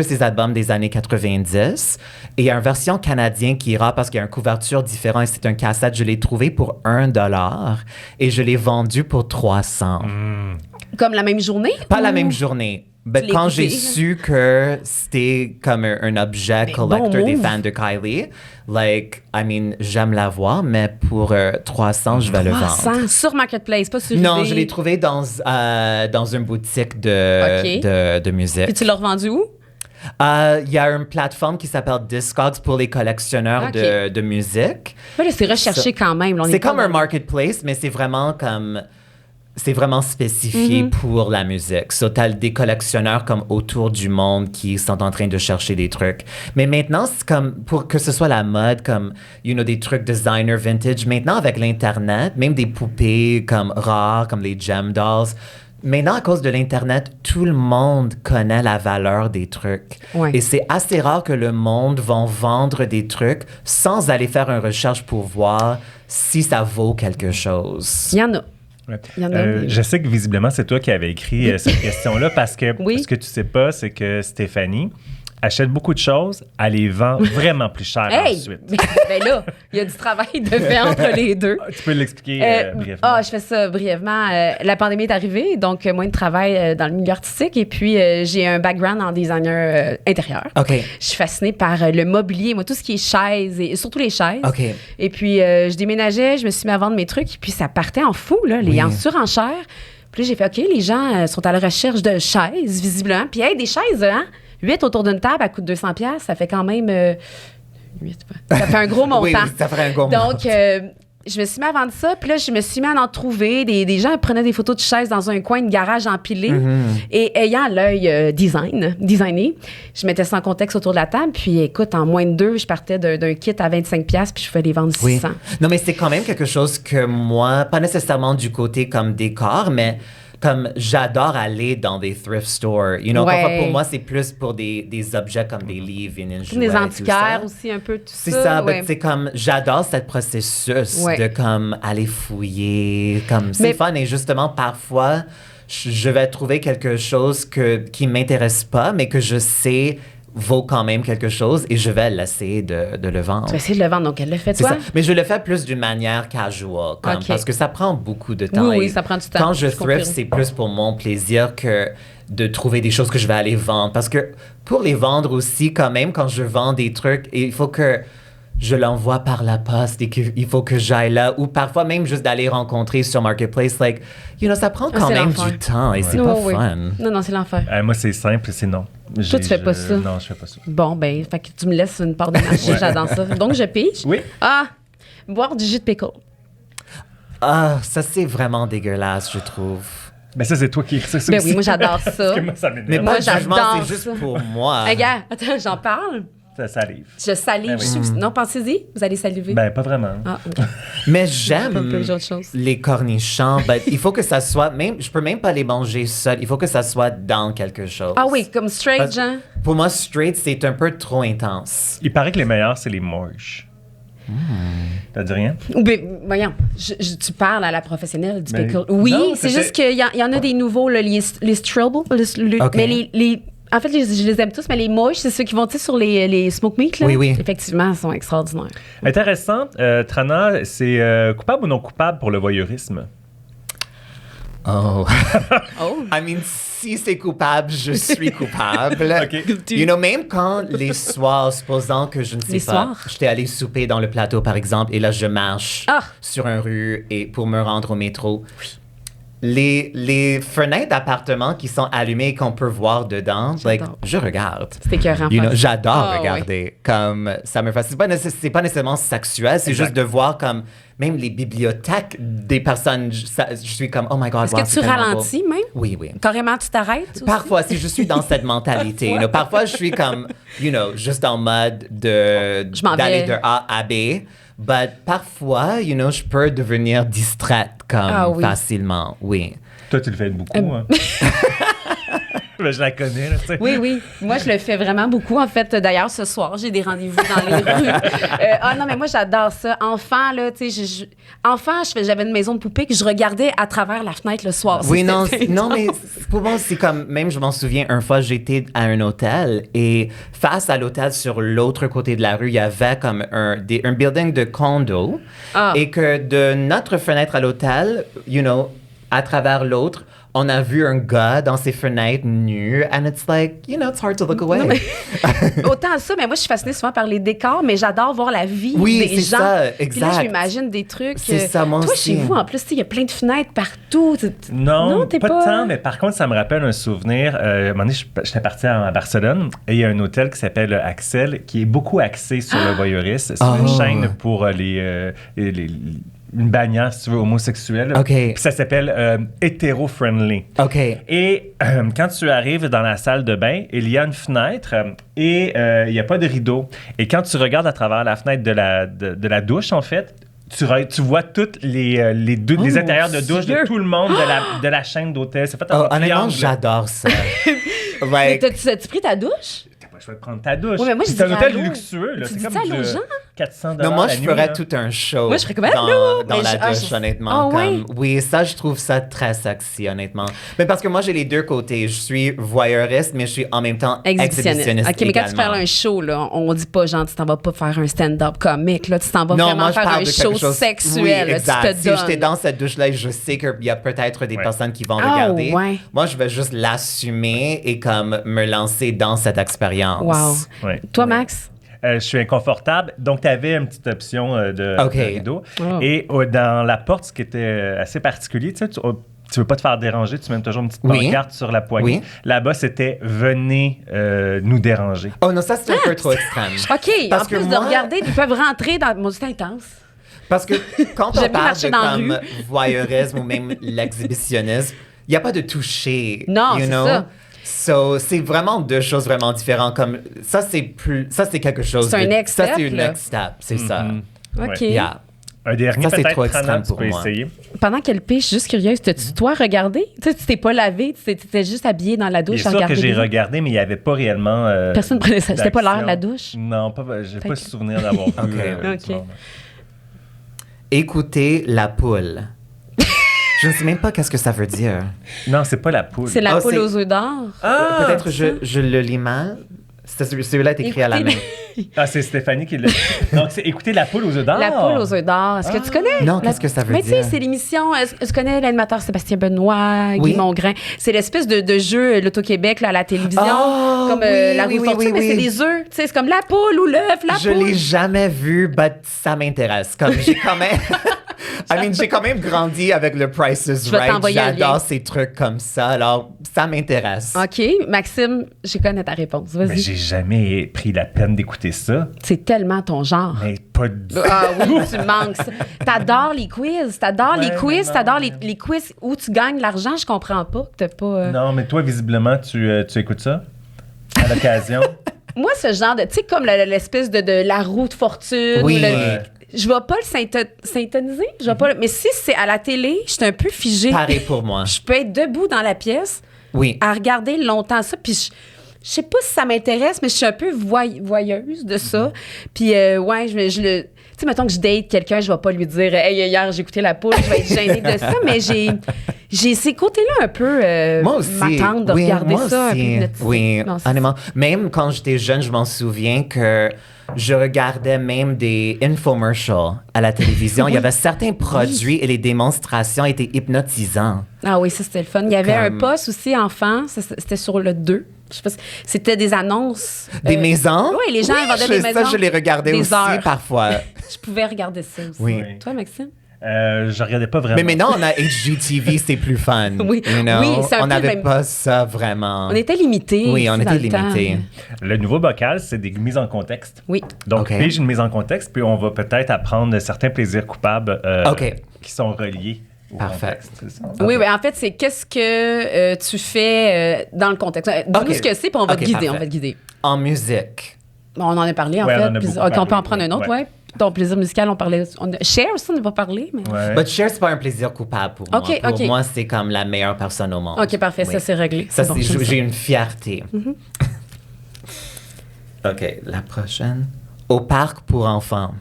ses albums des années 90. Et il y a une version canadien qui est rare parce qu'il y a une couverture différente. Et c'est un cassette, je l'ai trouvé pour $1 et je l'ai vendu pour 300. Comme la même journée? Pas la ou- même journée. Ben, l'as quand j'ai écouté? su que c'était comme un objet collector bon des move. fans de Kylie, j'aime la voir, mais pour 300, je vais le vendre. 300 sur Marketplace, pas sur Non, eBay. je l'ai trouvé dans une boutique de musique. Puis tu l'as revendu où? Il y a une plateforme qui s'appelle Discogs pour les collectionneurs Ok. de musique. Ouais, là, c'est recherché quand même. Là, on C'est est pas comme un dans- marketplace, mais c'est vraiment comme... C'est vraiment spécifié pour la musique. So, t'as des collectionneurs comme autour du monde qui sont en train de chercher des trucs. Mais maintenant, c'est comme, pour que ce soit la mode, comme, des trucs designer vintage, maintenant avec l'Internet, même des poupées comme rares, comme les Gem Dolls, maintenant, à cause de l'Internet, tout le monde connaît la valeur des trucs. Ouais. Et c'est assez rare que le monde va vendre des trucs sans aller faire une recherche pour voir si ça vaut quelque chose. Il y en a. Ouais. Il y en a des- Je sais que visiblement, c'est toi qui avais écrit cette question-là parce que Oui. ce que tu sais pas, c'est que Stéphanie achète beaucoup de choses, elle les vend vraiment plus cher Hey! ensuite. Ben là, il y a du travail de fait entre les deux. Tu peux l'expliquer brièvement. Je fais ça brièvement. La pandémie est arrivée, donc moins de travail dans le milieu artistique. Et puis, j'ai un background en designer intérieur. OK. Je suis fascinée par le mobilier, moi, tout ce qui est chaises, et surtout les chaises. OK. Et puis, je déménageais, je me suis mis à vendre mes trucs, et puis ça partait en fou, là, les en surenchère. Puis là, j'ai fait, OK, les gens sont à la recherche de chaises, visiblement. Puis, hey, des chaises, hein? 8 autour d'une table, à coût de 200$, ça fait quand même... 8, ça fait un gros montant. Oui, ça ferait un gros montant. Donc, je me suis mis à vendre ça, puis là, je me suis mis à en trouver. Des gens prenaient des photos de chaises dans un coin de garage empilé. Et ayant l'œil designé, je mettais ça en contexte autour de la table. Puis écoute, en moins de 2, je partais d'un kit à 25$, puis je pouvais les vendre 600. Non, mais c'est quand même quelque chose que moi, pas nécessairement du côté comme décor, mais comme j'adore aller dans des thrift stores. Ouais. Parfois pour moi, c'est plus pour des objets comme des livres, une jouets, Des tout antiquaires ça. aussi, un peu tout C'est ça. ça, ouais. c'est comme j'adore ce processus Ouais. de comme aller fouiller, comme c'est Mais- fun et justement parfois je vais trouver quelque chose qui m'intéresse pas mais que je sais vaut quand même quelque chose et je vais l'essayer de le vendre. Tu vas essayer de le vendre, donc elle le fait, C'est toi? ça. Mais je le fais plus d'une manière casual, comme, Ok. parce que ça prend beaucoup de temps. Oui, Et ça prend du temps, Quand je je confirme. thrift, c'est plus pour mon plaisir que de trouver des choses que je vais aller vendre. Parce que pour les vendre aussi, quand même, quand je vends des trucs, il faut que je l'envoie par la poste et qu'il faut que j'aille là. Ou parfois même juste d'aller rencontrer sur Marketplace. Like, ça prend quand c'est même l'enfer. du temps et c'est Oui, pas oui. fun. Non, c'est l'enfer. Moi, c'est simple, c'est non. Toi, tu fais pas ça. Non, je fais pas ça. Bon, ben, fait que tu me laisses une part de marché, j'adore ça. Donc, je pige. Oui. Ah, boire du jus de pickle. Ah, ça c'est vraiment dégueulasse, je trouve. Mais ça, c'est toi qui écris ça Ben aussi. oui, moi, j'adore ça. Parce que moi, ça m'énerve. Mais Moi, pas de jugement, j'adore c'est juste ça. pour moi. Hey, gars, attends, j'en parle. Ça arrive. Je salive. Ben oui. Non, pensez-y, vous allez saliver. Ben, pas vraiment. Ah, OK. Mais Un j'aime peu d'autres choses. les cornichons. Ben, il faut que ça soit, je peux même pas les manger seul. Il faut que ça soit dans quelque chose. Ah oui, comme straight, Parce- genre. Pour moi, straight, c'est un peu trop intense. Il paraît que les meilleurs, c'est les moches. T'as dit rien? Ou bien, voyons, tu parles à la professionnelle du Mais- pickle. Oui, non, c'est c'était- juste qu'il y en a des nouveaux, là, les Strobel. OK. Mais en fait, je les aime tous, mais les moches, c'est ceux qui vont, tu sais, sur les smoke meat, là. Oui, oui. Effectivement, ils sont extraordinaires. Intéressant. Trana, c'est coupable ou non coupable pour le voyeurisme? Oh. Oh! I mean, si c'est coupable, je suis coupable. OK. Même quand les soirs, supposons que je ne sais Les pas, soirs? j'étais allé souper dans le plateau, par exemple, et là, je marche Ah! sur une rue et pour me rendre au métro. Les fenêtres d'appartements qui sont allumées et qu'on peut voir dedans, J'adore. je regarde. C'est écœurant. J'adore Ah, regarder. Comme ça me fascine. C'est pas nécessairement sexuel, c'est Exact. juste de voir comme même les bibliothèques des personnes. Je suis comme oh my god. Est-ce wow, que c'est tu tellement ralentis même? beau. Oui, oui. Carrément, tu t'arrêtes? aussi? Parfois, si je suis dans cette mentalité, parfois je suis comme, juste en mode Je m'en d'aller vais. de A à B. But parfois, je peux devenir distraite comme Ah oui. facilement, oui. Toi, tu le fais beaucoup, hein? Ben, je la connais, là, tu sais. Oui, oui. Moi, je le fais vraiment beaucoup. En fait, d'ailleurs, ce soir, j'ai des rendez-vous dans les rues. Non, mais moi, j'adore ça. Enfant, là, tu sais, enfant, j'avais une maison de poupée que je regardais à travers la fenêtre le soir. Oui, C'était non, mais intense. pour moi, c'est comme, même je m'en souviens, une fois, j'étais à un hôtel et face à l'hôtel, sur l'autre côté de la rue, il y avait comme un building de condo Ah. et que de notre fenêtre à l'hôtel, à travers l'autre, on a vu un gars dans ses fenêtres nu, and it's like, it's hard to look away. Autant ça, mais moi, je suis fascinée souvent par les décors, mais j'adore voir la vie Oui, des c'est gens. ça, Puis là, exact. je m'imagine des trucs. C'est ça, moi Toi, aussi. chez vous, en plus, il y a plein de fenêtres partout. Non, t'es pas de temps, mais par contre, ça me rappelle un souvenir. Un moment donné, j'étais parti à Barcelone et il y a un hôtel qui s'appelle Axel qui est beaucoup axé sur le voyeurisme. C'est une chaîne pour une bannière, si tu veux, homosexuelle. OK. Puis ça s'appelle Hétéro-Friendly. OK. Et quand tu arrives dans la salle de bain, il y a une fenêtre et il n'y a pas de rideau. Et quand tu regardes à travers la fenêtre de la douche, en fait, tu vois toutes les intérieurs de douche Dieu. de tout le monde de la chaîne d'hôtel. C'est fait en Honnêtement, triangle. j'adore ça. Mais Like, t'as-tu pris ta douche? T'as pas le choix de prendre ta douche. Ouais, mais moi, je c'est un dirais hôtel allô. luxueux. Là. Tu C'est dis comme ça à du nos gens? 400 non, moi, la je nuit, ferais là. tout un show Moi, je ferais comme, dans allô? dans Mais la je- douche, je- honnêtement. Ah, ouais? Oui, ça, je trouve ça très sexy, honnêtement. Mais parce que moi, j'ai les deux côtés. Je suis voyeuriste, mais je suis en même temps exhibitionniste OK, mais quand tu également. fais un show, là, on dit pas, genre, tu t'en vas pas faire un stand-up comique, là, tu t'en vas Non, vraiment moi, je faire parle un de show quelque chose... sexuel, Oui, là, tu exact. te Si j'étais donnes. dans cette douche-là, je sais qu'il y a peut-être des Ouais. personnes qui vont Ah, regarder. ouais. Moi, je vais juste l'assumer et comme me lancer dans cette expérience. Wow. Ouais. Toi, Max? Je suis inconfortable. Donc, tu avais une petite option OK. de rideau. Oh. Et dans la porte, ce qui était assez particulier, tu sais, tu veux pas te faire déranger, tu mets toujours une petite Oui. pancarte sur la poignée. Oui. Là-bas, c'était « Venez nous déranger Oh non, ça, c'est un peu trop extrême. OK, Parce en que plus de moi- regarder, ils peuvent rentrer dans... Mon Dieu, c'est intense. Parce que quand J'aime on mieux parle marcher de dans la comme rue. voyeurisme ou même l'exhibitionnisme, il n'y a pas de toucher. Non, you c'est know? ça. So, c'est vraiment deux choses vraiment différentes. Comme ça, c'est quelque chose. C'est un next Ça, step, c'est une là. next step. C'est ça. Ouais. OK. Yeah. Un dernier, Ça, c'est peut-être, trop extrême Trana, tu pour peux moi. essayer. Pendant qu'elle pêche, je suis juste curieuse, t'as-tu toi regardé? Tu sais, tu t'es pas lavé, tu t'étais juste habillé dans la douche Bien à sûr que regarder j'ai les gens. regardé, mais il n'y avait pas réellement. Personne prenait ça. C'était pas l'heure de la d'action. douche? Non, j'ai Fait pas que- souvenir d'avoir vu. Ok. du moment. Écoutez la poule. Je ne sais même pas qu'est-ce que ça veut dire. Non, c'est pas la poule. C'est la Ah, poule c'est- aux œufs d'or. Peut-être je le lis mal. Celui-là est écrit à la main. Écoutez- Ah, c'est Stéphanie qui l'a. Donc, c'est écouter la poule aux œufs d'or. La poule aux œufs d'or. Est-ce que tu connais? Non, qu'est-ce que ça veut Mais tu sais, dire? c'est l'émission. Est-ce que tu connais l'animateur Sébastien Benoît, Guy Oui. Mongrain? C'est l'espèce de jeu L'Auto-Québec là, à la télévision. Oh, comme oui, la oui, roue oui, fortune, oui, mais c'est oui. des œufs. Tu sais, c'est comme la poule ou l'œuf, la Je poule. l'ai jamais vu, but ça m'intéresse. Comme j'ai quand même, j'ai quand même grandi avec le Price is Je vais Right. t'envoyer un lien. J'adore ces trucs comme ça, alors ça m'intéresse. OK. Maxime, je connais ta réponse. Mais Vas-y. j'ai jamais pris la peine d'écouter ça. C'est tellement ton genre. Mais pas du tout. Ah oui, tu manques ça. T'adores les quiz. T'adores les Ouais, quiz. mais T'adores non. les quiz où tu gagnes l'argent. Je comprends pas que t'as pas... Non, mais toi, visiblement, tu écoutes ça à l'occasion. Moi, ce genre de... Tu sais, comme l'espèce de la roue de fortune. Oui. ou le- Ouais. Je vais pas le syntoniser. Je vais pas mais si c'est à la télé, je suis un peu figée. Pareil pour moi. Je peux être debout dans la pièce Oui. à regarder longtemps ça. Puis je sais pas si ça m'intéresse, mais je suis un peu voyeuse de ça. Puis ouais, je le... Tu sais, mettons que je date quelqu'un, je vais pas lui dire « Hey, hier, j'ai écouté la poule. » Je vais être gênée de ça. Mais j'ai ces côtés-là un peu Moi aussi. m'attendre de Oui, regarder moi ça. Un peu aussi. hypnotisée. Oui, Non, c'est- honnêtement. Même quand j'étais jeune, je m'en souviens que je regardais même des infomercials à la télévision. Il y avait certains produits et les démonstrations étaient hypnotisants. Ah oui, ça, c'était le fun. Il y avait Comme- un poste aussi enfant. C'était sur le 2. Je sais pas si- c'était des annonces. Des maisons? Oui, les gens vendaient des maisons. Ça, je les regardais des aussi heures. parfois. Je pouvais regarder ça aussi. Oui. Toi, Maxime? Je regardais pas vraiment. Mais maintenant, on a HGTV, c'est plus fun. Oui. you know? Oui, c'est un on peu n'avait même- pas ça vraiment. On était limités. Oui, on tu sais, était dans le temps. limités. Le nouveau bocal, c'est des mises en contexte. Oui. Donc, OK. pige une mise en contexte, puis on va peut-être apprendre certains plaisirs coupables OK. qui sont reliés au Parfait. contexte. C'est ça. Oui, oui, en fait, c'est qu'est-ce que tu fais dans le contexte. Dis-nous OK. ce que c'est, puis on va OK, te guider. parfait. On va te guider. En musique. Bon, on en a parlé, en Ouais, on fait. en a Puis, beaucoup OK, on peut en parlé, prendre un autre, ouais. ouais. Ton plaisir musical, on parlait. Cher aussi, on n'a pas parlé, mais. Ouais. But Cher, c'est pas un plaisir coupable pour moi. OK, Pour OK. moi, c'est comme la meilleure personne au monde. OK, parfait, Oui. ça, c'est réglé. Ça, C'est bon, c'est- j'aime ça. j'ai une fierté. OK, la prochaine. Au parc pour enfants.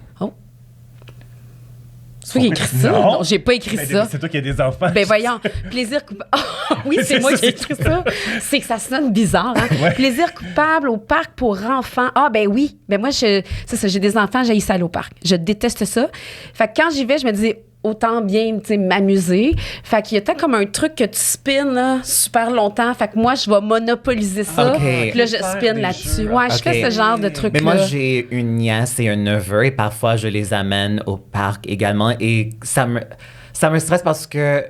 C'est toi qui as écrit ça? Non. Non, j'ai pas écrit Mais ça. c'est toi qui as des enfants. Ben voyons, plaisir coupable. Ah oui, c'est C'est moi ça, qui ai c'est écrit ça. C'est que ça sonne bizarre, hein? Ouais. Plaisir coupable au parc pour enfants. Ah ben oui. Ben moi, c'est ça, j'ai des enfants, j'ai ça aller au parc. Je déteste ça. Fait que quand j'y vais, je me dis, autant bien, tu sais, m'amuser. Fait qu'il y a tant comme un truc que tu spins, là, super longtemps. Fait que moi, je vais monopoliser ça. OK. Puis là, je Faire spin des là-dessus. jeux. Ouais, je OK. fais ce genre de truc-là. Mais moi, j'ai une nièce et un neveu et parfois, je les amène au parc également et ça me stresse parce que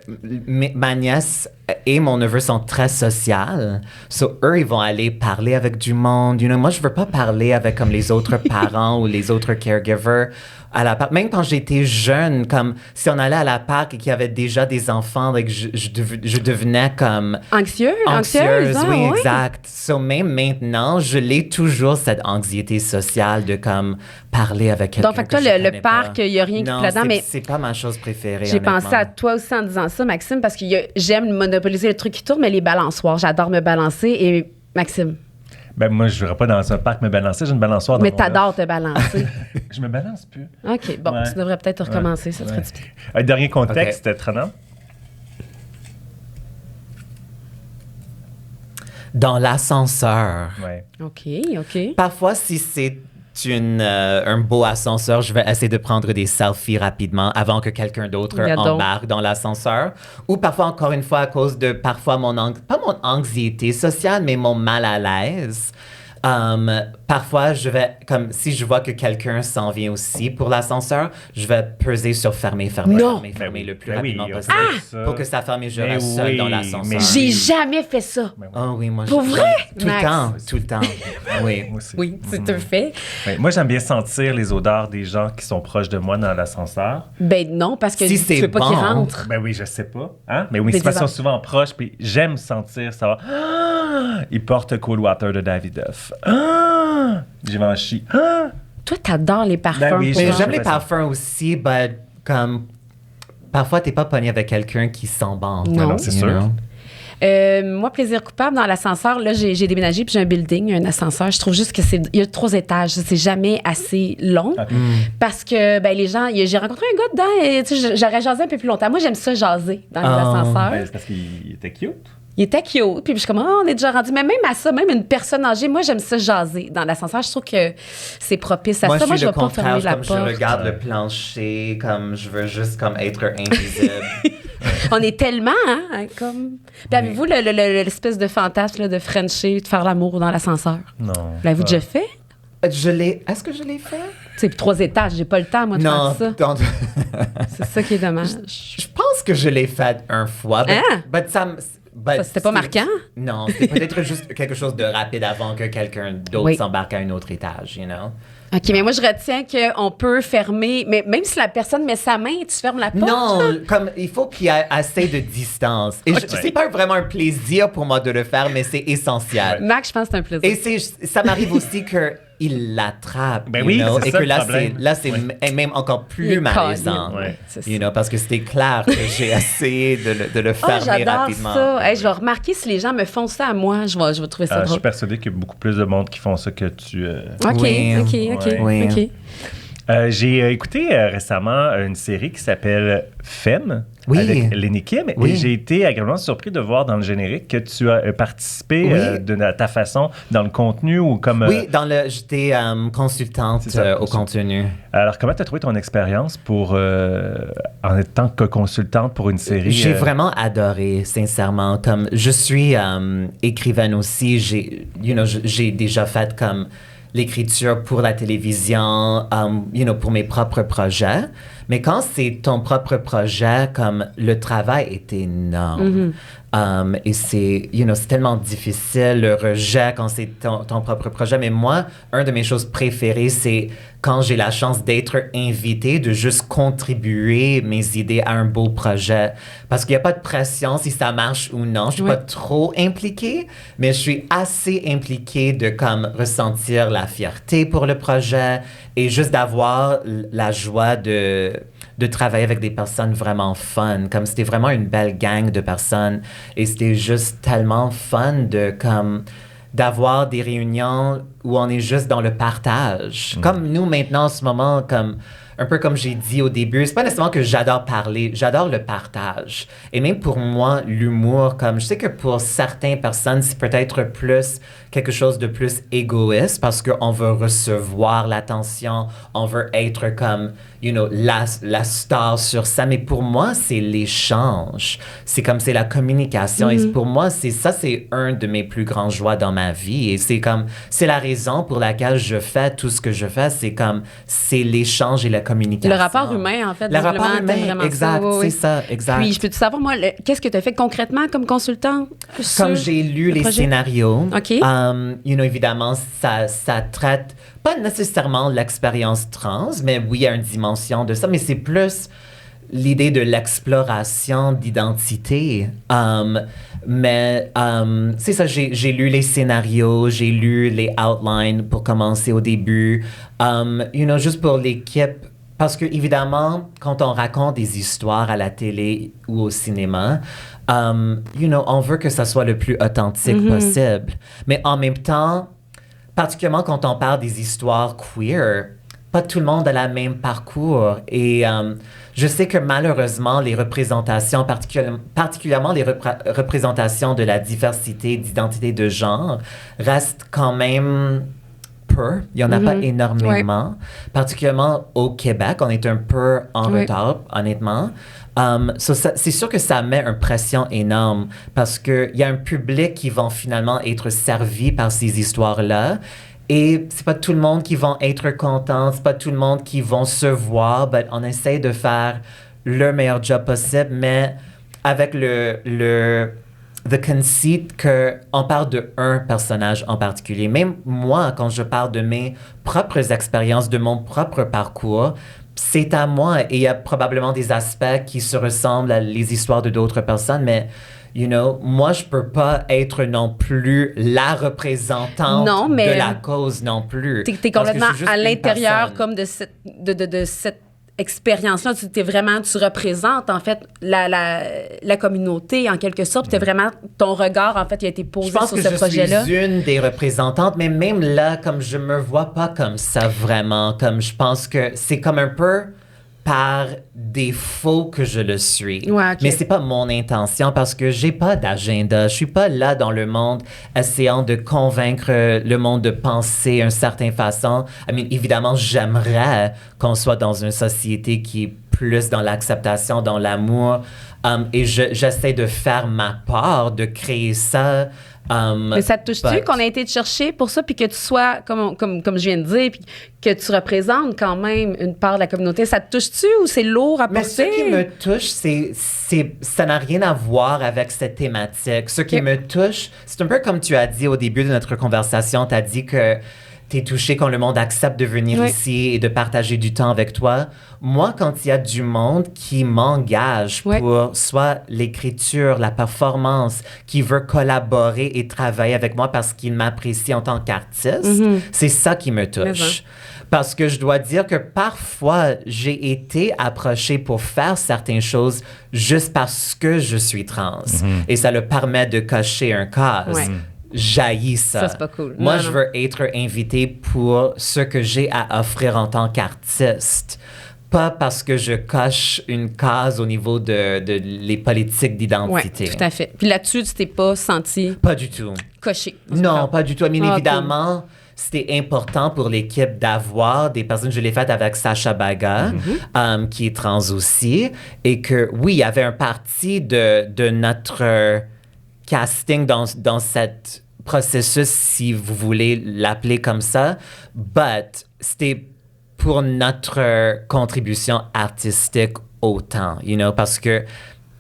ma nièce et mon neveu sont très sociaux. So, eux, ils vont aller parler avec du monde. You know, moi, je veux pas parler avec comme les autres parents ou les autres caregivers à la parc. Même quand j'étais jeune, comme si on allait à la parc et qu'il y avait déjà des enfants, like, je devenais comme Anxieuse, anxieuse. ah, Oui, ouais. exact. So, même maintenant, je l'ai toujours cette anxiété sociale de comme parler avec quelqu'un. Donc, fait que toi, je le connais parc, pas. il y a rien qui te Non, plaît dedans, mais c'est pas ma chose préférée. j'ai pensé à honnêtement. toi aussi en disant ça, Maxime, parce que j'aime monopoliser le truc qui tourne, mais les balançoires. J'adore me balancer. Et Maxime, Ben, moi, je ne vais pas dans un parc me balancer. J'ai une balançoire dans mais mon t'adores te balancer. loft. Je me balance plus. OK, bon, Ouais. tu devrais peut-être recommencer, ça serait Ouais. du bien. Dernier contexte, Trana. Dans l'ascenseur. Ouais. OK. Parfois, si c'est un beau ascenseur, je vais essayer de prendre des selfies rapidement avant que quelqu'un d'autre Regarde donc. embarque dans l'ascenseur. Ou parfois, encore une fois, à cause de parfois pas mon anxiété sociale, mais mon mal à l'aise. Parfois, je vais, comme si je vois que quelqu'un s'en vient aussi pour l'ascenseur, je vais peser sur fermer Non. fermer le plus Ben oui, rapidement on possible fait ça. pour que ça ferme et je Mais reste seul oui, dans mais- l'ascenseur. J'ai jamais fait ça. Ben oui. Oh oui, moi, Pour vrai? Tout Max? le temps, tout le temps. Oui. Moi aussi. Oui, c'est un fait. Ouais. Moi, j'aime bien sentir les odeurs des gens qui sont proches de moi dans l'ascenseur. Ben non, parce que Si tu c'est veux pas bon. qu'ils rentrent. Ben oui, je sais pas. Hein? Mais oui, Mais c'est parce des qu'ils sont souvent proches, puis j'aime sentir ça. Ah! Ils portent Cool Water de Davidoff. Ah! Givenchy. Ah! Toi, t'adores les parfums. Ben oui, pour Mais vrai. j'aime les fait ça. parfums aussi, but comme parfois t'es pas pogné avec quelqu'un qui sent bon. Non. Non, c'est You sûr. know? Moi, plaisir coupable dans l'ascenseur. Là, j'ai déménagé puis j'ai un building, un ascenseur. Je trouve juste que il y a 3 étages. C'est jamais assez long Ok. parce que ben les gens, j'ai rencontré un gars dedans et tu sais, j'aurais jasé un peu plus longtemps. Moi, j'aime ça jaser dans les Ah. ascenseurs. Ben, c'est parce qu'il était cute. Il était cute. Puis je suis comme, oh, on est déjà rendu. Mais même à ça, même une personne âgée, moi, j'aime ça jaser dans l'ascenseur. Je trouve que c'est propice à Moi, ça. Moi, je je suis vais le pas fermer contraire, la comme porte. je regarde le plancher, comme je veux juste comme être invisible. On est tellement, hein, comme. Puis avez-vous l'espèce de fantasme là, de Frencher, de faire l'amour dans l'ascenseur? Non. L'avez-vous Ah. déjà fait? Est-ce que je l'ai fait? Tu sais, puis 3 étages, j'ai pas le temps, moi, de Non, faire ça. C'est ça qui est dommage. je pense que je l'ai fait une fois. But, Hein? but ça, but Ça, c'était pas marquant? Non, c'était peut-être juste quelque chose de rapide avant que quelqu'un d'autre Oui. s'embarque à un autre étage, you know? OK, mais moi, je retiens qu'on peut fermer, mais même si la personne met sa main, tu fermes la porte. Non, comme il faut qu'il y ait assez de distance. Et c'est pas vraiment un plaisir pour moi de le faire, mais c'est essentiel. Max, je pense que c'est un plaisir. Et ça m'arrive aussi que il l'attrape, Ben you oui, know, c'est et ça que le là problème. c'est même encore Il plus est malaisant, connu, ouais, c'est ça. you know, parce que c'était clair que j'ai essayé de le Oh, fermer j'adore rapidement. ça. Hey, je vais remarquer si les gens me font ça à moi. Je vais trouver ça Je suis drôle. persuadé qu'il y a beaucoup plus de monde qui font ça que tu. OK, Oui. OK. Oui. OK. J'ai écouté récemment une série qui s'appelle Femme Oui. avec Lenny Kim Oui. et j'ai été agréablement surpris de voir dans le générique que tu as participé Oui. de ta façon dans le contenu ou comme. Oui, j'étais consultante C'est ça, au contenu. Alors, comment tu as trouvé ton expérience en étant que consultante pour une série? J'ai vraiment adoré, sincèrement. Comme je suis écrivaine aussi, j'ai déjà fait comme l'écriture pour la télévision, pour mes propres projets. Mais quand c'est ton propre projet, comme le travail est énorme. Et c'est tellement difficile, le rejet quand c'est ton propre projet. Mais moi, un de mes choses préférées, c'est quand j'ai la chance d'être invité, de juste contribuer mes idées à un beau projet. Parce qu'il n'y a pas de pression si ça marche ou non. Je suis pas trop impliquée, mais je suis assez impliquée de comme ressentir la fierté pour le projet et juste d'avoir la joie de travailler avec des personnes vraiment fun. Comme c'était vraiment une belle gang de personnes et c'était juste tellement fun d'avoir des réunions où on est juste dans le partage. Comme nous, maintenant, en ce moment, comme un peu comme j'ai dit au début, c'est pas nécessairement que j'adore parler, j'adore le partage. Et même pour moi, l'humour, comme je sais que pour certaines personnes, c'est peut-être plus quelque chose de plus égoïste parce qu'on veut recevoir l'attention, on veut être comme, la star sur ça. Mais pour moi, c'est l'échange. C'est comme, c'est la communication. Et pour moi, c'est un de mes plus grandes joies dans ma vie. Et c'est la raison pour laquelle je fais tout ce que je fais. C'est l'échange et la communication. Le rapport humain, en fait. Le rapport humain, exact, c'est ça, exact. Puis, je peux te savoir, moi, qu'est-ce que tu as fait concrètement comme consultant? Comme j'ai lu les scénarios, OK. Évidemment, ça traite pas nécessairement l'expérience trans, mais oui, il y a une dimension de ça, mais c'est plus l'idée de l'exploration d'identité. Mais c'est ça, j'ai lu les scénarios, j'ai lu les outlines pour commencer au début. Juste pour l'équipe, parce que évidemment, quand on raconte des histoires à la télé ou au cinéma, on veut que ça soit le plus authentique possible. Mais en même temps, particulièrement quand on parle des histoires queer, pas tout le monde a le même parcours. Et je sais que malheureusement, les représentations, particulièrement les représentations de la diversité, d'identité de genre, restent quand même peu. Il n'y en a pas énormément. Ouais. Particulièrement au Québec, on est un peu en retard, honnêtement. C'est sûr que ça met une pression énorme parce qu'il y a un public qui va finalement être servi par ces histoires-là. Et c'est pas tout le monde qui va être content, c'est pas tout le monde qui vont se voir, mais on essaie de faire le meilleur job possible, mais avec the conceit qu'on parle d'un personnage en particulier. Même moi, quand je parle de mes propres expériences, de mon propre parcours, c'est à moi. Et il y a probablement des aspects qui se ressemblent à les histoires de d'autres personnes, mais moi, je peux pas être non plus la représentante de la cause non plus. T'es complètement à l'intérieur comme de cette expérience-là. Tu représentes, en fait, la communauté, en quelque sorte. T'es vraiment, ton regard, en fait, il a été posé sur ce projet-là. Je suis une des représentantes, mais même là, comme je me vois pas comme ça vraiment, comme je pense que c'est comme un peu par défaut que je le suis. Ouais, okay. Mais c'est pas mon intention parce que j'ai pas d'agenda. Je suis pas là dans le monde essayant de convaincre le monde de penser d'une certaine façon. Évidemment, j'aimerais qu'on soit dans une société qui est plus dans l'acceptation, dans l'amour. Et j'essaie de faire ma part, de créer ça. Mais ça te touche-tu qu'on a été te chercher pour ça, puis que tu sois, comme je viens de dire, puis que tu représentes quand même une part de la communauté? Ça te touche-tu ou c'est lourd à porter? Mais ce qui me touche, ça n'a rien à voir avec cette thématique. Ce qui me touche, c'est un peu comme tu as dit au début de notre conversation, tu as dit que t'es touché quand le monde accepte de venir ici et de partager du temps avec toi. Moi, quand il y a du monde qui m'engage pour soit l'écriture, la performance, qui veut collaborer et travailler avec moi parce qu'il m'apprécie en tant qu'artiste, c'est ça qui me touche. Parce que je dois dire que parfois, j'ai été approchée pour faire certaines choses juste parce que je suis trans. Et ça le permet de cocher un case. J'haïs ça. Ça, c'est pas cool. Moi, je veux être invitée pour ce que j'ai à offrir en tant qu'artiste. Pas parce que je coche une case au niveau de les politiques d'identité. Oui, tout à fait. Puis là-dessus, tu t'es pas senti... Pas du tout. Coché. Non, pas du tout. Évidemment, c'était important pour l'équipe d'avoir des personnes. Je l'ai fait avec Sacha Baga, qui est trans aussi. Et que, oui, il y avait un parti de notre casting dans cette processus, si vous voulez l'appeler comme ça, but c'était pour notre contribution artistique autant, parce que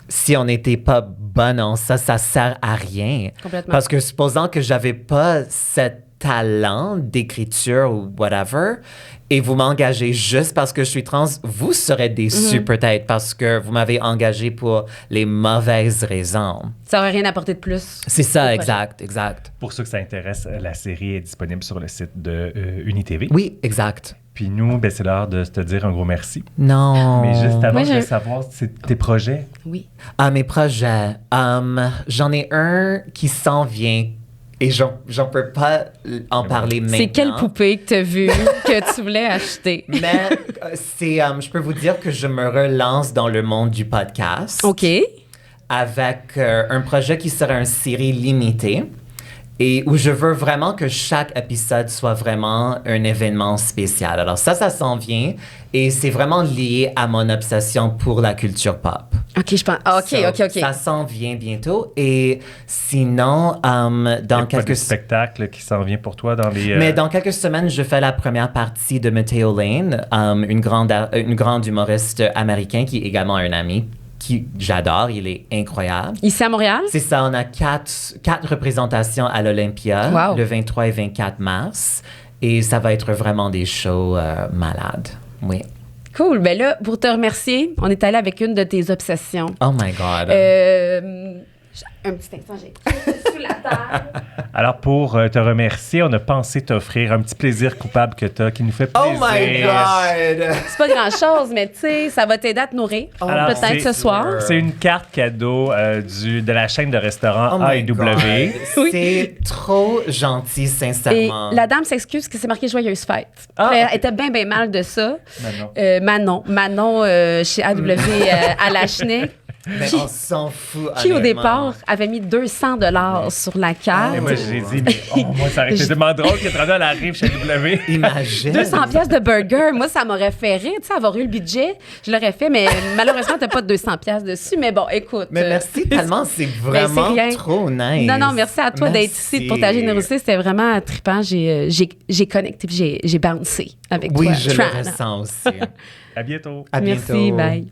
si on n'était pas bon en ça, ça sert à rien. Complètement. Parce que supposant que j'avais pas cet talent d'écriture ou whatever, et vous m'engagez juste parce que je suis trans, vous serez déçus peut-être parce que vous m'avez engagé pour les mauvaises raisons. Ça n'aurait rien apporté de plus. C'est ça, exact. Pour ceux que ça intéresse, la série est disponible sur le site de UniTV. Oui, exact. Puis nous, c'est l'heure de te dire un gros merci. Non. Mais juste avant, je veux savoir, c'est tes projets? Oui. Mes projets. J'en ai un qui s'en vient et j'en peux pas en parler maintenant. C'est quelle poupée que tu as vue que tu voulais acheter? Mais je peux vous dire que je me relance dans le monde du podcast. OK. Avec un projet qui sera une série limitée et où je veux vraiment que chaque épisode soit vraiment un événement spécial. Alors ça s'en vient et c'est vraiment lié à mon obsession pour la culture pop. OK, je pense. OK. Ça s'en vient bientôt. Et sinon, dans quelques... spectacles qui s'en vient pour toi dans les... Mais dans quelques semaines, je fais la première partie de Matteo Lane, une grande humoriste américaine qui est également un ami qui j'adore, il est incroyable. Ici à Montréal? C'est ça, on a quatre représentations à l'Olympia, Wow. le 23 et 24 mars. Et ça va être vraiment des shows malades. Oui. Cool. Ben là, pour te remercier, on est allé avec une de tes obsessions. Oh my God. Un petit instant, j'ai sous la table. Alors, pour te remercier, on a pensé t'offrir un petit plaisir coupable que tu as, qui nous fait Oh plaisir. my God! C'est pas grand-chose, mais tu sais, ça va t'aider à te nourrir. Alors, Peut-être ce soir. C'est une carte cadeau de la chaîne de restaurants Oh my AEW. God. Oui. C'est trop gentil, Et sincèrement. la dame s'excuse parce que c'est marqué Joyeuse fête. Ah, Elle ok. était bien mal de ça. Manon. Manon chez AW à Lachenay. Mais Qui- on s'en fout, Qui, au honnêtement. départ, avait mis 200 $ sur la carte. Et moi, j'ai dit, mais moi, ça aurait été tellement drôle qu'elle elle arrive chez AEW. Imagine. 200 pièces de burger, moi, ça m'aurait fait rire, tu sais, avoir eu le budget, je l'aurais fait, mais malheureusement, t'as pas de 200 pièces dessus, mais bon, écoute. Mais merci tellement, c'est Ben, vraiment c'est rien. trop nice. Non, merci à toi d'être Merci. ici, pour ta générosité, c'était vraiment trippant, j'ai connecté, puis j'ai bouncé avec Oui, toi. je Tran. le ressens aussi. À bientôt. À bientôt. Merci, bye.